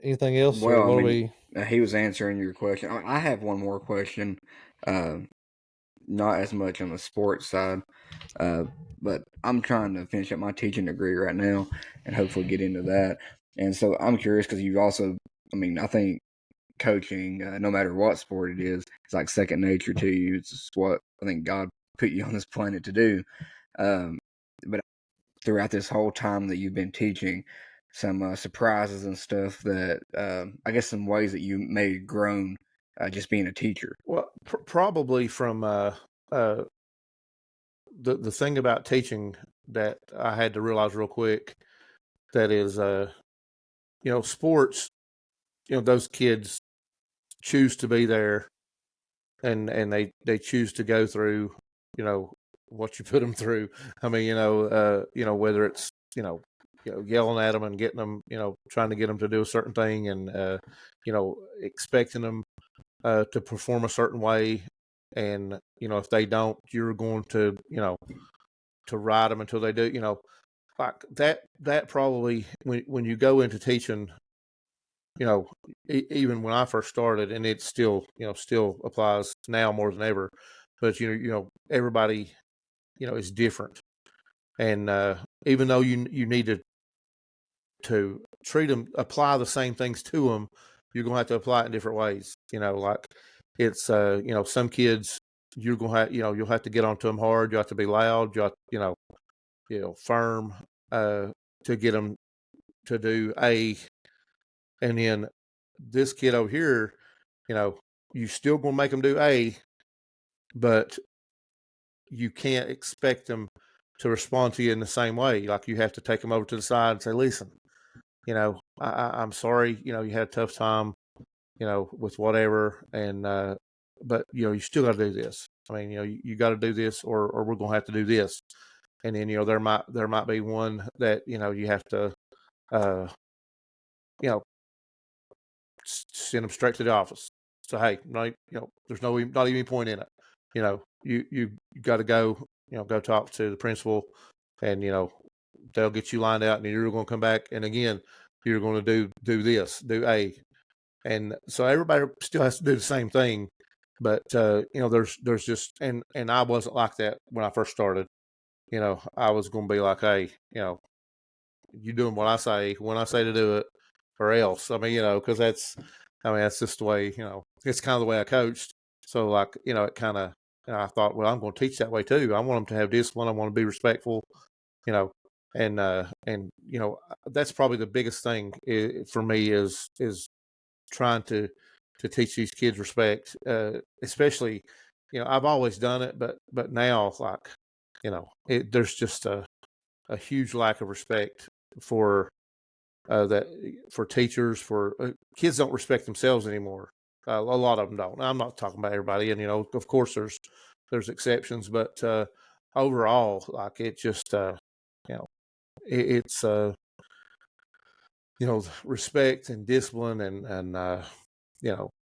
anything else? Well, or what I mean, he was answering your question. I have one more question. Not as much on the sports side, but I'm trying to finish up my teaching degree right now and hopefully get into that. And so I'm curious because you also, I mean, I think coaching, no matter what sport it is, it's like second nature to you. It's just what I think God put you on this planet to do. But throughout this whole time that you've been teaching, some surprises and stuff that I guess some ways that you may have grown just being a teacher. Well, probably from the thing about teaching that I had to realize real quick that is sports, those kids choose to be there and they choose to go through what you put them through. I mean whether it's yelling at them and getting them trying to get them to do a certain thing and expecting them to perform a certain way, and if they don't, you're going to to ride them until they do. Like that probably when you go into teaching, even when I first started, and it still still applies now more than ever, but everybody is different, and even though you need to treat them, apply the same things to them, you're going to have to apply it in different ways. Like it's some kids you're going to have you'll have to get onto them hard. You have to be loud. You have firm to get them to do A, and then this kid over here, you still going to make them do A, but you can't expect them to respond to you in the same way. Like, you have to take them over to the side and say, listen, I'm sorry, you had a tough time, with whatever. And, but, you still got to do this. I mean, you got to do this, or we're going to have to do this. And then, there might be one that, you have to, you know, send them straight to the office. So, hey, there's not even any point in it. You got to go, go talk to the principal, and, they'll get you lined out, and you're going to come back. And again, you're going to do this, do A. And so everybody still has to do the same thing. But, there's just, and I wasn't like that when I first started. I was going to be like, hey, you doing what I say when I say to do it, or else. I mean, because that's just the way, it's kind of the way I coached. So, like, it kind of, I thought, well, I'm going to teach that way too. I want them to have discipline. I want to be respectful, and that's probably the biggest thing for me is trying to teach these kids respect, especially, I've always done it, but now, like, there's just a huge lack of respect for for teachers, for kids don't respect themselves anymore. A lot of them don't. I'm not talking about everybody, and of course there's exceptions, but overall, like, it just it's respect and discipline, and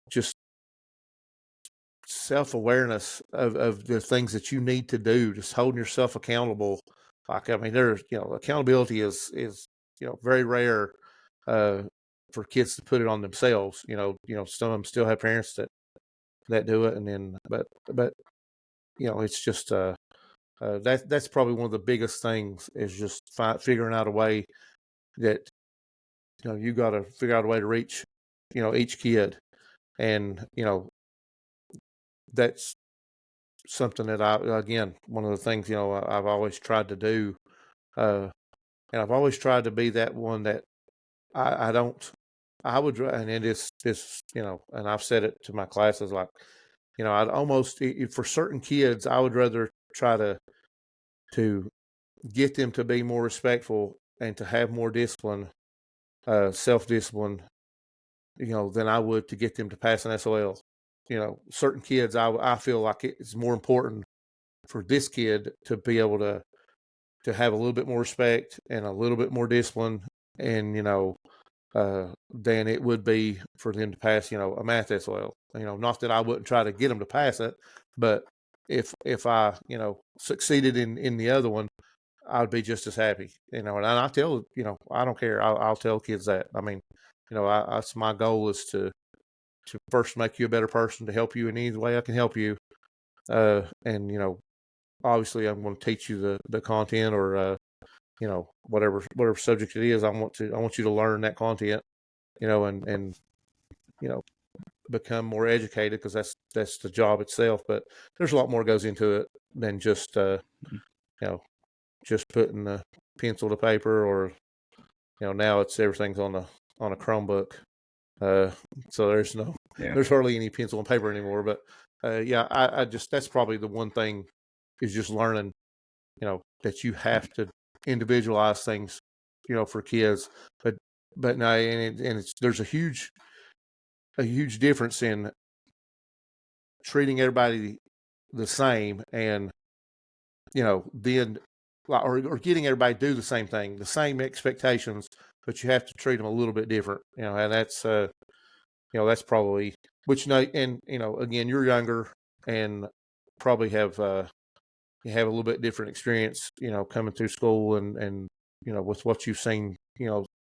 just self-awareness of the things that you need to do, just holding yourself accountable. Like, I mean, there's, accountability is very rare for kids to put it on themselves. Some of them still have parents that do it. And then, but it's just, that's probably one of the biggest things, is just figuring out a way that, you got to figure out a way to reach, each kid. And, that's something that one of the things, I've always tried to do. And I've always tried to be that one that I don't, I would, and it is this, and I've said it to my classes, like, I'd almost, for certain kids, I would rather try to get them to be more respectful and to have more discipline, self-discipline, than I would to get them to pass an SOL. Certain kids, I feel like it's more important for this kid to be able to have a little bit more respect and a little bit more discipline, and, than it would be for them to pass, a math SOL. Not that I wouldn't try to get them to pass it, but if I, succeeded in the other one, I'd be just as happy, and I tell, I don't care. I'll tell kids that. I mean, that's my goal, is to first make you a better person, to help you in any way I can help you. And, obviously I'm going to teach you the content, or, whatever subject it is. I want you to learn that content, and become more educated, because that's the job itself. But there's a lot more goes into it than just just putting the pencil to paper, or now everything's on a Chromebook. So there's hardly any pencil and paper anymore. But I just, that's probably the one thing, is just learning, that you have to individualize things, for kids. But no, and there's a huge difference in treating everybody the same, and, then, or getting everybody to do the same thing, the same expectations, but you have to treat them a little bit different, and that's, that's probably, which, and, again, you're younger and probably have, you have a little bit different experience, coming through school, and, with what you've seen,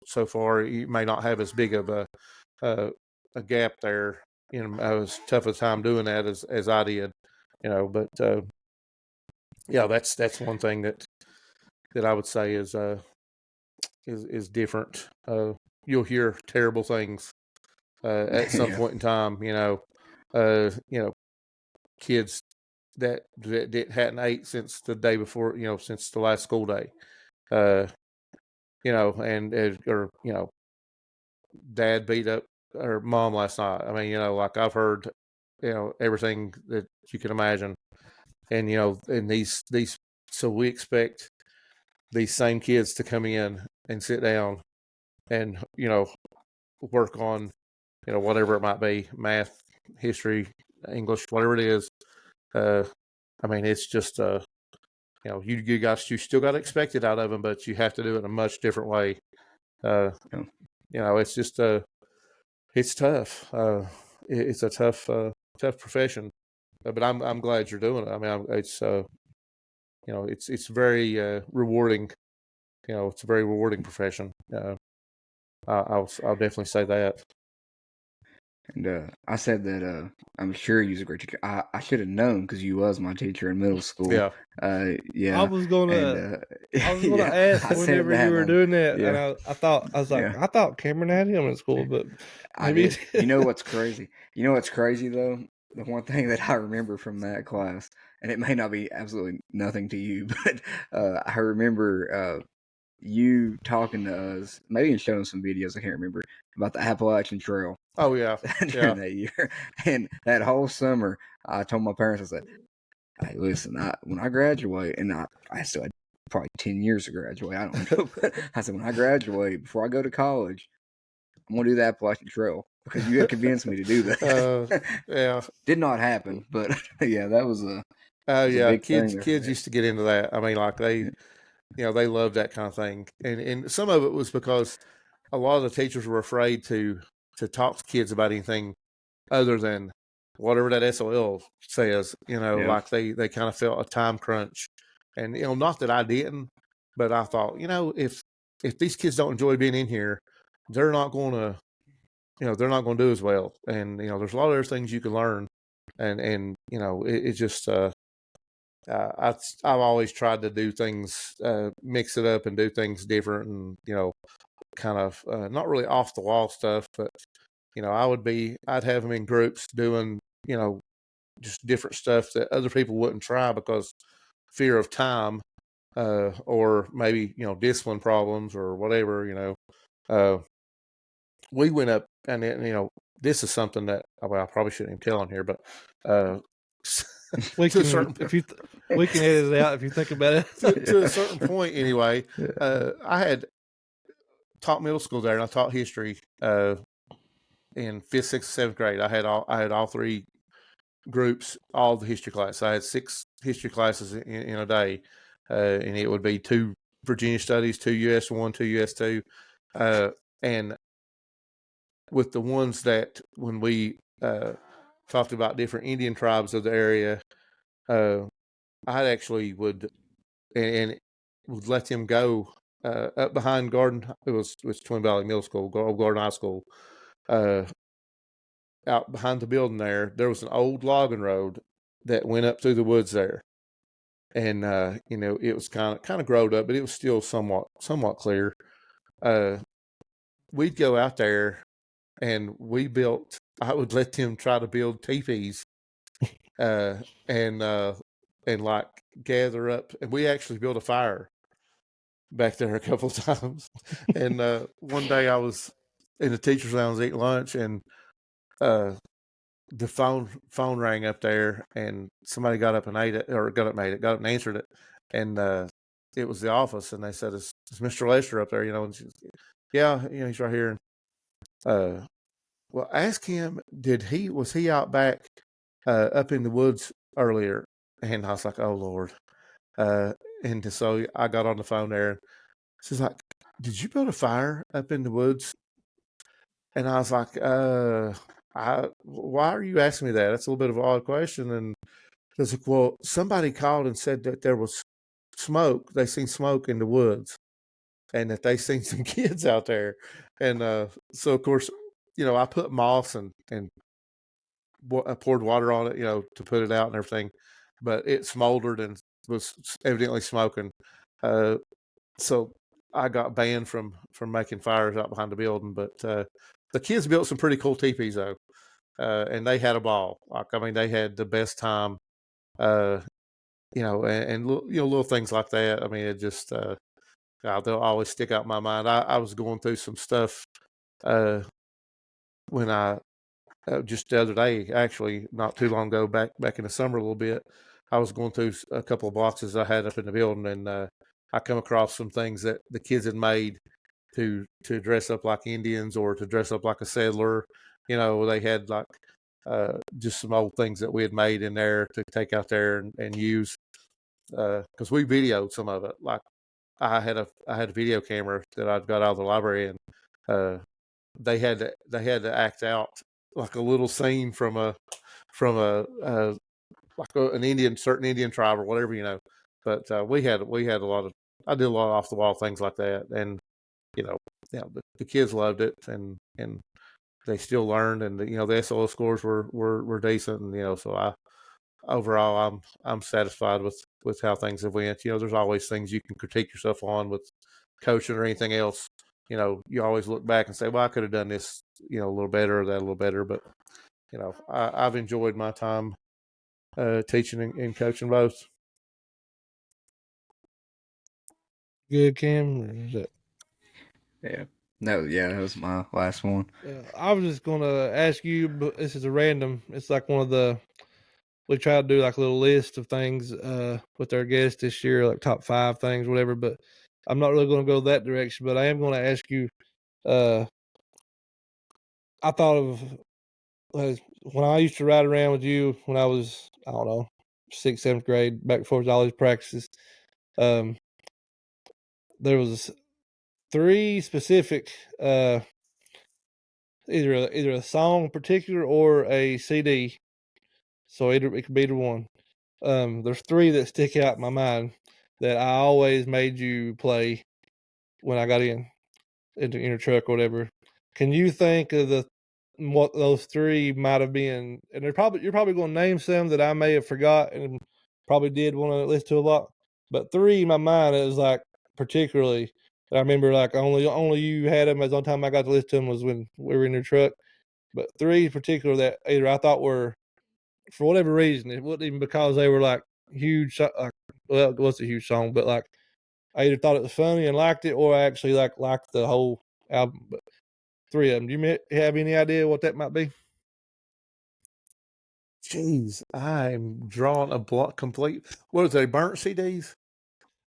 so far, you may not have as big of a gap there. As tough a time doing that as I did, but, that's one thing that I would say is different. You'll hear terrible things, at some point in time, kids that hadn't ate since the day before, since the last school day, and or, dad beat up her mom last night. I mean, like I've heard, everything that you can imagine, and and these so we expect these same kids to come in and sit down and work on whatever it might be, math, history, English, whatever it is. I mean, it's just you still got to expect it out of them, but you have to do it in a much different way. It's just it's tough. It's a tough profession, but I'm glad you're doing it. I mean, it's very rewarding. It's a very rewarding profession. I'll definitely say that. And I said that I'm sure you was a great teacher. I should have known because you was my teacher in middle school. Yeah. Yeah. I was gonna yeah, ask whenever you were doing that, yeah. and I thought I thought Cameron had him in school, but maybe I did. You know what's crazy? You know what's crazy though? The one thing that I remember from that class, and it may not be absolutely nothing to you, but I remember you talking to us, maybe even showing some videos, I can't remember, about the Appalachian Trail. Oh yeah, during that year. And that whole summer, I told my parents, I said, "Hey, listen, when I graduate, and I still had probably 10 years to graduate. I don't know, but I said when I graduate, before I go to college, I'm gonna do the Appalachian Trail because you had convinced me to do that." Yeah, did not happen, but yeah, that was a a big kids thing. used to get into that. I mean, like they loved that kind of thing, and some of it was because a lot of the teachers were afraid to talk to kids about anything other than whatever that SOL says. Like they kind of felt a time crunch, and not that I didn't, but I thought if these kids don't enjoy being in here, they're not going to they're not going to do as well. And there's a lot of other things you can learn, and it just I've always tried to do things, mix it up and do things different, and kind of not really off the wall stuff, but I'd have them in groups doing just different stuff that other people wouldn't try because fear of time, or maybe discipline problems or whatever. We went up, and this is something that I probably shouldn't even tell on here, but we can we can edit it out if you think about it. to a certain point anyway. I had taught middle school there, and I taught history in 5th, 6th, 7th grade. I had all three groups, all the history classes. I had 6 history classes in a day, and it would be 2 Virginia studies, 2 US 1, 2 US 2, and with the ones that when we talked about different Indian tribes of the area, I actually would let them go up behind Garden. It was Twin Valley Middle School, Garden High School. Out behind the building there was an old logging road that went up through the woods there, and it was kind of growed up, but it was still somewhat clear. We'd go out there, and I would let them try to build teepees, and like gather up, and we actually built a fire back there a couple of times. And one day I was in the teacher's lounge eating lunch, and the phone rang up there, and somebody got up and answered it, and it was the office, and they said, "Is Mr. Lester up there?" And she, "Yeah, he's right here." And well, ask him, was he out back up in the woods earlier? And I was like, "Oh Lord." And so I got on the phone there, and she's like, "Did you build a fire up in the woods?" And I was like, why are you asking me that? That's a little bit of an odd question. And I was like, well, somebody called and said that there was smoke. They seen smoke in the woods, and that they seen some kids out there. And so, of course, I put moss and I poured water on it, to put it out and everything. But it smoldered and was evidently smoking. So I got banned from making fires out behind the building. But the kids built some pretty cool teepees though, and they had a ball. They had the best time. And little things like that. I mean, it just they'll always stick out in my mind. I was going through some stuff when I just the other day, actually, not too long ago, back in the summer a little bit, I was going through a couple of boxes I had up in the building, and I come across some things that the kids had made to dress up like Indians or to dress up like a settler. You know, they had like just some old things that we had made in there to take out there and use, because we videoed some of it. Like I had a video camera that I'd got out of the library, and they had to act out like a little scene from a an certain Indian tribe or whatever, you know. But we had a lot of I did a lot of off the wall things like that, and you know, yeah, the kids loved it, and they still learned, and you know, the SOL scores were decent, and you know, so overall I'm satisfied with how things have went. You know, there's always things you can critique yourself on with coaching or anything else. You know, you always look back and say, well, I could have done this, you know, a little better or that a little better. But you know, I've enjoyed my time teaching and coaching both. Good, Kim. Or is it? Yeah. No, yeah, that was my last one. I was just gonna ask you, but this is a random. It's like one of the we try to do like a little list of things with our guests this year, like top 5 things, whatever. But I'm not really going to go that direction. But I am going to ask you. I thought of when I used to ride around with you when I was, I don't know, 6th, 7th grade, back before all these practices. There was 3 specific, either a song in particular or a CD. So it could be either one. There's 3 that stick out in my mind that I always made you play when I got in your truck or whatever. Can you think of what those 3 might have been? And you're probably going to name some that I may have forgot and probably did want to listen to a lot. But 3 in my mind is like particularly that I remember like only you had them. As the only time I got to listen to them was when we were in your truck. But 3 in particular that either I thought were, for whatever reason, it wasn't even because they were like huge. Like, well, it was a huge song, but like I either thought it was funny and liked it, or I actually liked the whole album. But 3 of them. Do you have any idea what that might be? Jeez, I'm drawing a block complete. What is they burnt CDs?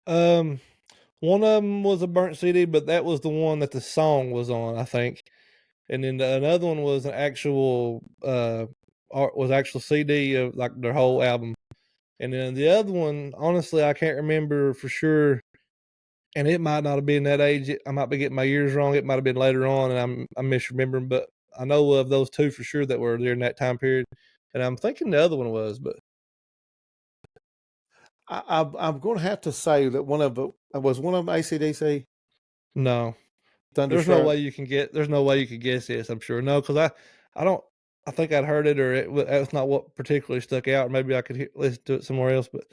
One of them was a burnt CD, but that was the one that the song was on, I think. And then another one was an actual actual CD of like their whole album. And then the other one, honestly, I can't remember for sure. And it might not have been that age. I might be getting my years wrong. It might have been later on, and I'm misremembering. But I know of those 2 for sure that were during that time period. And I'm thinking the other one was, but I'm going to have to say that one of them AC/DC. no, there's no way you can get. There's no way you could guess this. I'm sure no, because I don't. I think I'd heard it, or that's not what particularly stuck out. Maybe I could listen to it somewhere else, but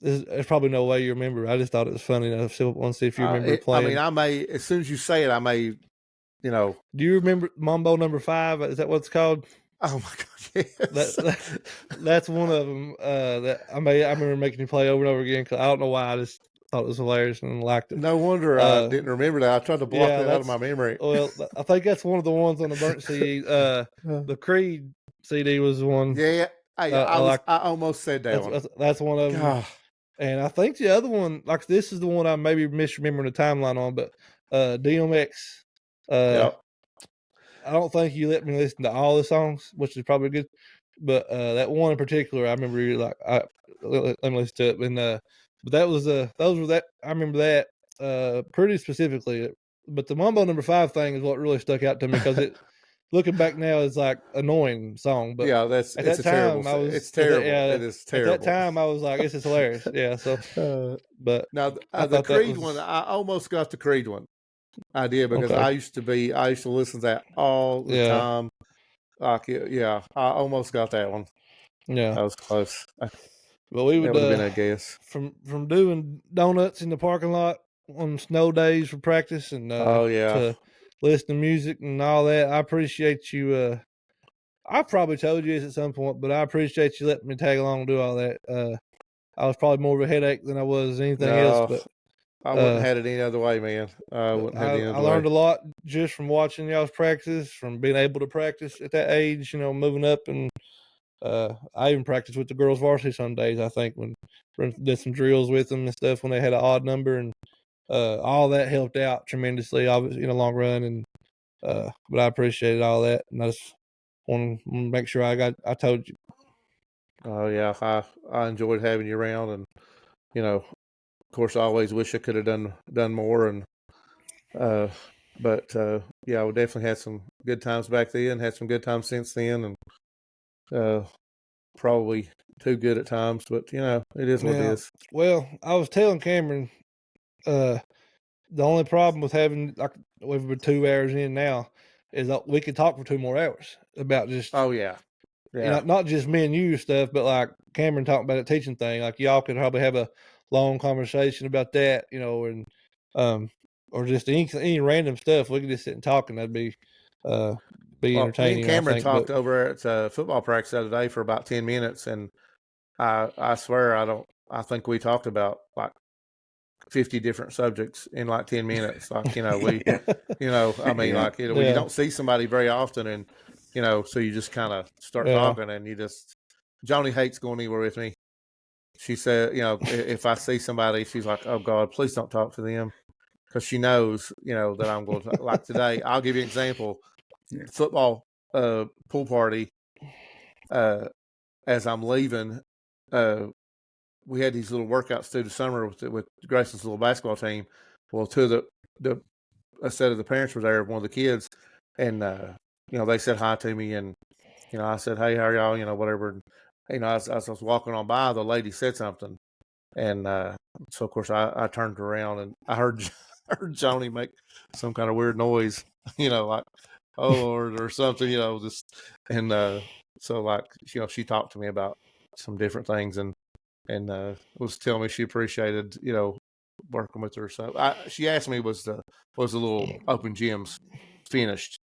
there's probably no way you remember. I just thought it was funny. I still want to see if you remember playing. I mean, I may, as soon as you say it, I may, you know. Do you remember Mambo number 5? Is that what it's called? Oh my God, yes. That's one of them that I remember making you play over and over again because I don't know why. I just thought it was hilarious and liked it. No wonder I didn't remember that. I tried to block that out of my memory. Well, I think that's one of the ones on the burnt CD. The Creed CD was one. Yeah, I almost said that one. That's one of them. And I think the other one, like this is the one I maybe misremembering the timeline on, but DMX. Yep. I don't think you let me listen to all the songs, which is probably good. But that one in particular, I remember you like let me listen to it. And but that was those were that I remember that pretty specifically. But the Mambo number 5 thing is what really stuck out to me because it looking back now is like annoying song. But yeah, it's terrible. It's terrible. It is terrible. At that time, I was like, this is hilarious. Yeah. So, but now the Creed one, I almost got the Creed one. I did because I used to listen to that all the time. Like, yeah, I almost got that one. Yeah, that was close. But we would have been a guess from doing donuts in the parking lot on snow days for practice and to listen to music and all that. I appreciate you. I probably told you this at some point, but I appreciate you letting me tag along and do all that. I was probably more of a headache than I was anything else, but I wouldn't have had it any other way, man. I wouldn't have had it any I other learned way. a lot just from watching y'all's practice, from being able to practice at that age, moving up. And I even practiced with the girls varsity some days, I think, when did some drills with them and stuff when they had an odd number. And all that helped out tremendously, obviously, in the long run. And but I appreciated all that. And I just want to make sure I told you. Oh yeah, I enjoyed having you around, and of course, I always wish I could have done more. And but yeah, we definitely had some good times back then. Had some good times since then, and probably too good at times. But it is what it is. Well, I was telling Cameron, the only problem with having, like, we've been 2 hours in now, is that we could talk for 2 more hours about just, Oh yeah, yeah. not just me and you stuff, but like Cameron talking about a teaching thing. Like, y'all could probably have a long conversation about that, and or just any random stuff. We could just sit and talk, and that'd be Well, me and entertaining, I Cameron think. But talked over at football practice the other day for about 10 minutes, and I swear I think we talked about like 50 different subjects in like 10 minutes. Like, we, Yeah. I mean, Yeah. like, when you don't see somebody very often, and, so you just kind of start talking, and Joni hates going anywhere with me. She said, if I see somebody, she's like, oh God, please don't talk to them. Cause she knows, that I'm going to, like today, I'll give you an example. Yeah. Football, pool party, as I'm leaving, we had these little workouts through the summer with Grayson's little basketball team. Well, two of a set of the parents were there, one of the kids, and they said hi to me, and I said, hey, how are y'all? Whatever. And, as I was walking on by, the lady said something, and so of course I turned around, and I heard I heard Joni make some kind of weird noise, like oh Lord or something, just and so like she talked to me about some different things, and was telling me she appreciated working with her. So she asked me was the little open gyms finished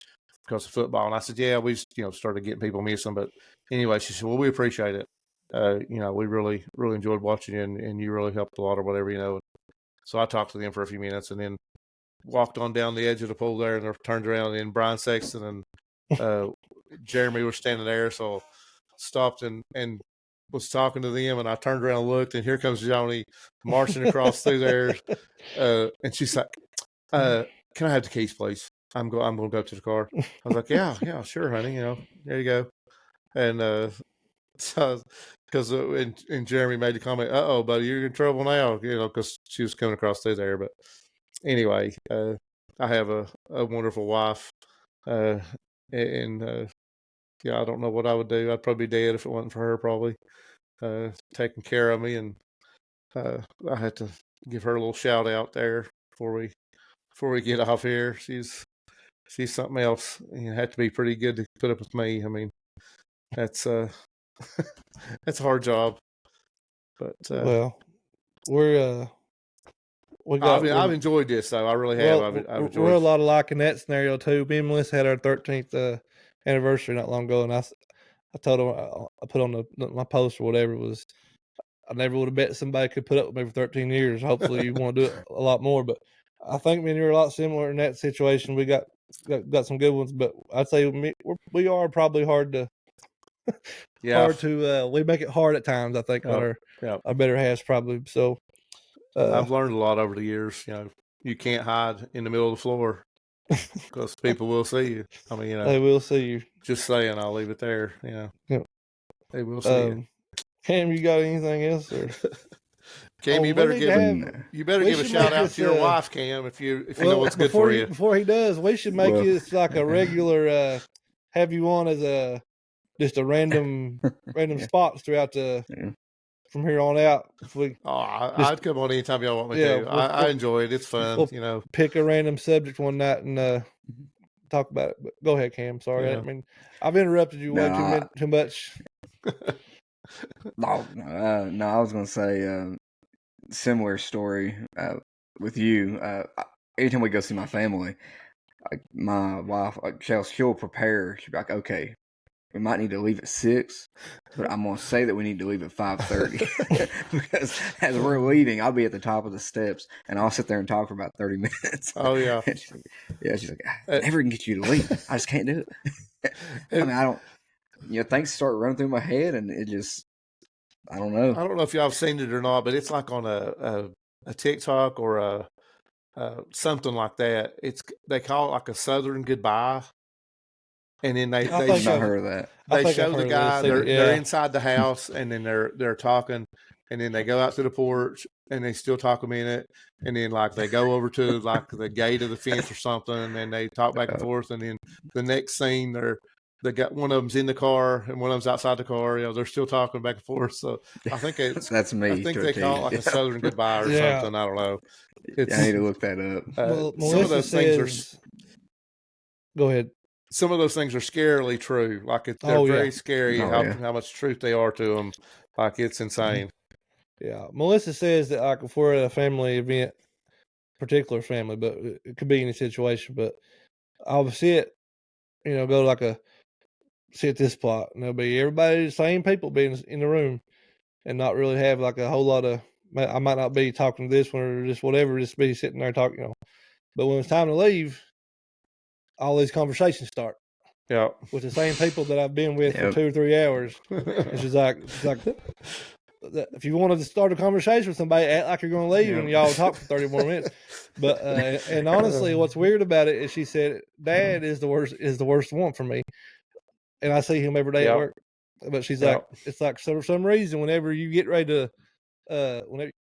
because of football, and I said yeah, we started getting people missing, but anyway, she said, well, we appreciate it. We really enjoyed watching you, and you really helped a lot or whatever. So I talked to them for a few minutes, and then walked on down the edge of the pool there, and turned around, and Brian Sexton and Jeremy were standing there, so stopped and was talking to them, and I turned around and looked, and here comes Joni marching across through there, and she's like, "Can I have the keys, please? I'm going to go up to the car." I was like, "Yeah, sure, honey. There you go." And so, because and Jeremy made the comment, "Uh-oh, buddy, you're in trouble now," because she was coming across through there. But anyway, I have a wonderful wife, and yeah, I don't know what I would do. I'd probably be dead if it wasn't for her, probably taking care of me, and I had to give her a little shout out there before we get off here. She's something else. Had to be pretty good to put up with me. I mean, that's that's a hard job, but well, we're I've enjoyed this though. I really have. I've enjoyed. We're a lot alike in that scenario too. Me and Melissa had our 13th anniversary not long ago, and I told her, I put on my post or whatever, was I never would have bet somebody could put up with me for 13 years. Hopefully you want to do it a lot more, but I think me and you are a lot similar in that situation. We got some good ones, but I'd say we are probably hard to we make it hard at times, I think, on our better halves probably. So I've learned a lot over the years. You can't hide in the middle of the floor because people will see you. I mean, they will see you. Just saying, I'll leave it there. Yep. They will see you. Cam, you got anything else? Or Cam, you better give a shout out to your wife, Cam, if you know what's good for you. Before he does, we should make this like a regular. Have you on as just a random spots throughout from here on out. If we, I'd come on anytime y'all want me to. I enjoy it. It's fun. We'll pick a random subject one night and talk about it. But go ahead, Cam. Sorry, I mean I've interrupted you way too much. No, I was gonna say similar story with you. Anytime we go see my family, like my wife, like she'll prepare. She'll be like, okay, we might need to leave at 6, but I'm gonna say that we need to leave at 5:30 because as we're leaving, I'll be at the top of the steps and I'll sit there and talk for about 30 minutes. Oh yeah, she's like, I never can get you to leave. I just can't do it. I mean, I don't. Things start running through my head, and it just, I don't know. I don't know if y'all have seen it or not, but it's like on a TikTok or a something like that. They call it like a Southern goodbye, and then they I've not heard of that. They show the guy they're inside the house, and then they're talking, and then they go out to the porch, and they still talk a minute, and then like they go over to like the gate of the fence or something, and they talk back and forth, and then the next scene they got one of them's in the car and one of them's outside the car. They're still talking back and forth. So I think that's me. I think they call it like a Southern goodbye or something. I don't know. I need to look that up. Some of those things Go ahead. Some of those things are scarily true. Like they're very scary how much truth they are to them. Like it's insane. Yeah. Melissa says that like if we're at a family event, particular family, but it could be any situation, but I'll sit, go to like sit this spot, and there'll be everybody, the same people being in the room, and not really have like a whole lot of. I might not be talking to this one or just whatever, just be sitting there talking, But when it's time to leave, all these conversations start. Yeah, with the same people that I've been with for 2 or 3 hours. And she's like, if you wanted to start a conversation with somebody, act like you're going to leave, and y'all talk for 30 more minutes. But and honestly, what's weird about it is she said, "Dad is the worst one for me." And I see him every day at work. But she's like, it's like for some reason, whenever you get ready to, whenever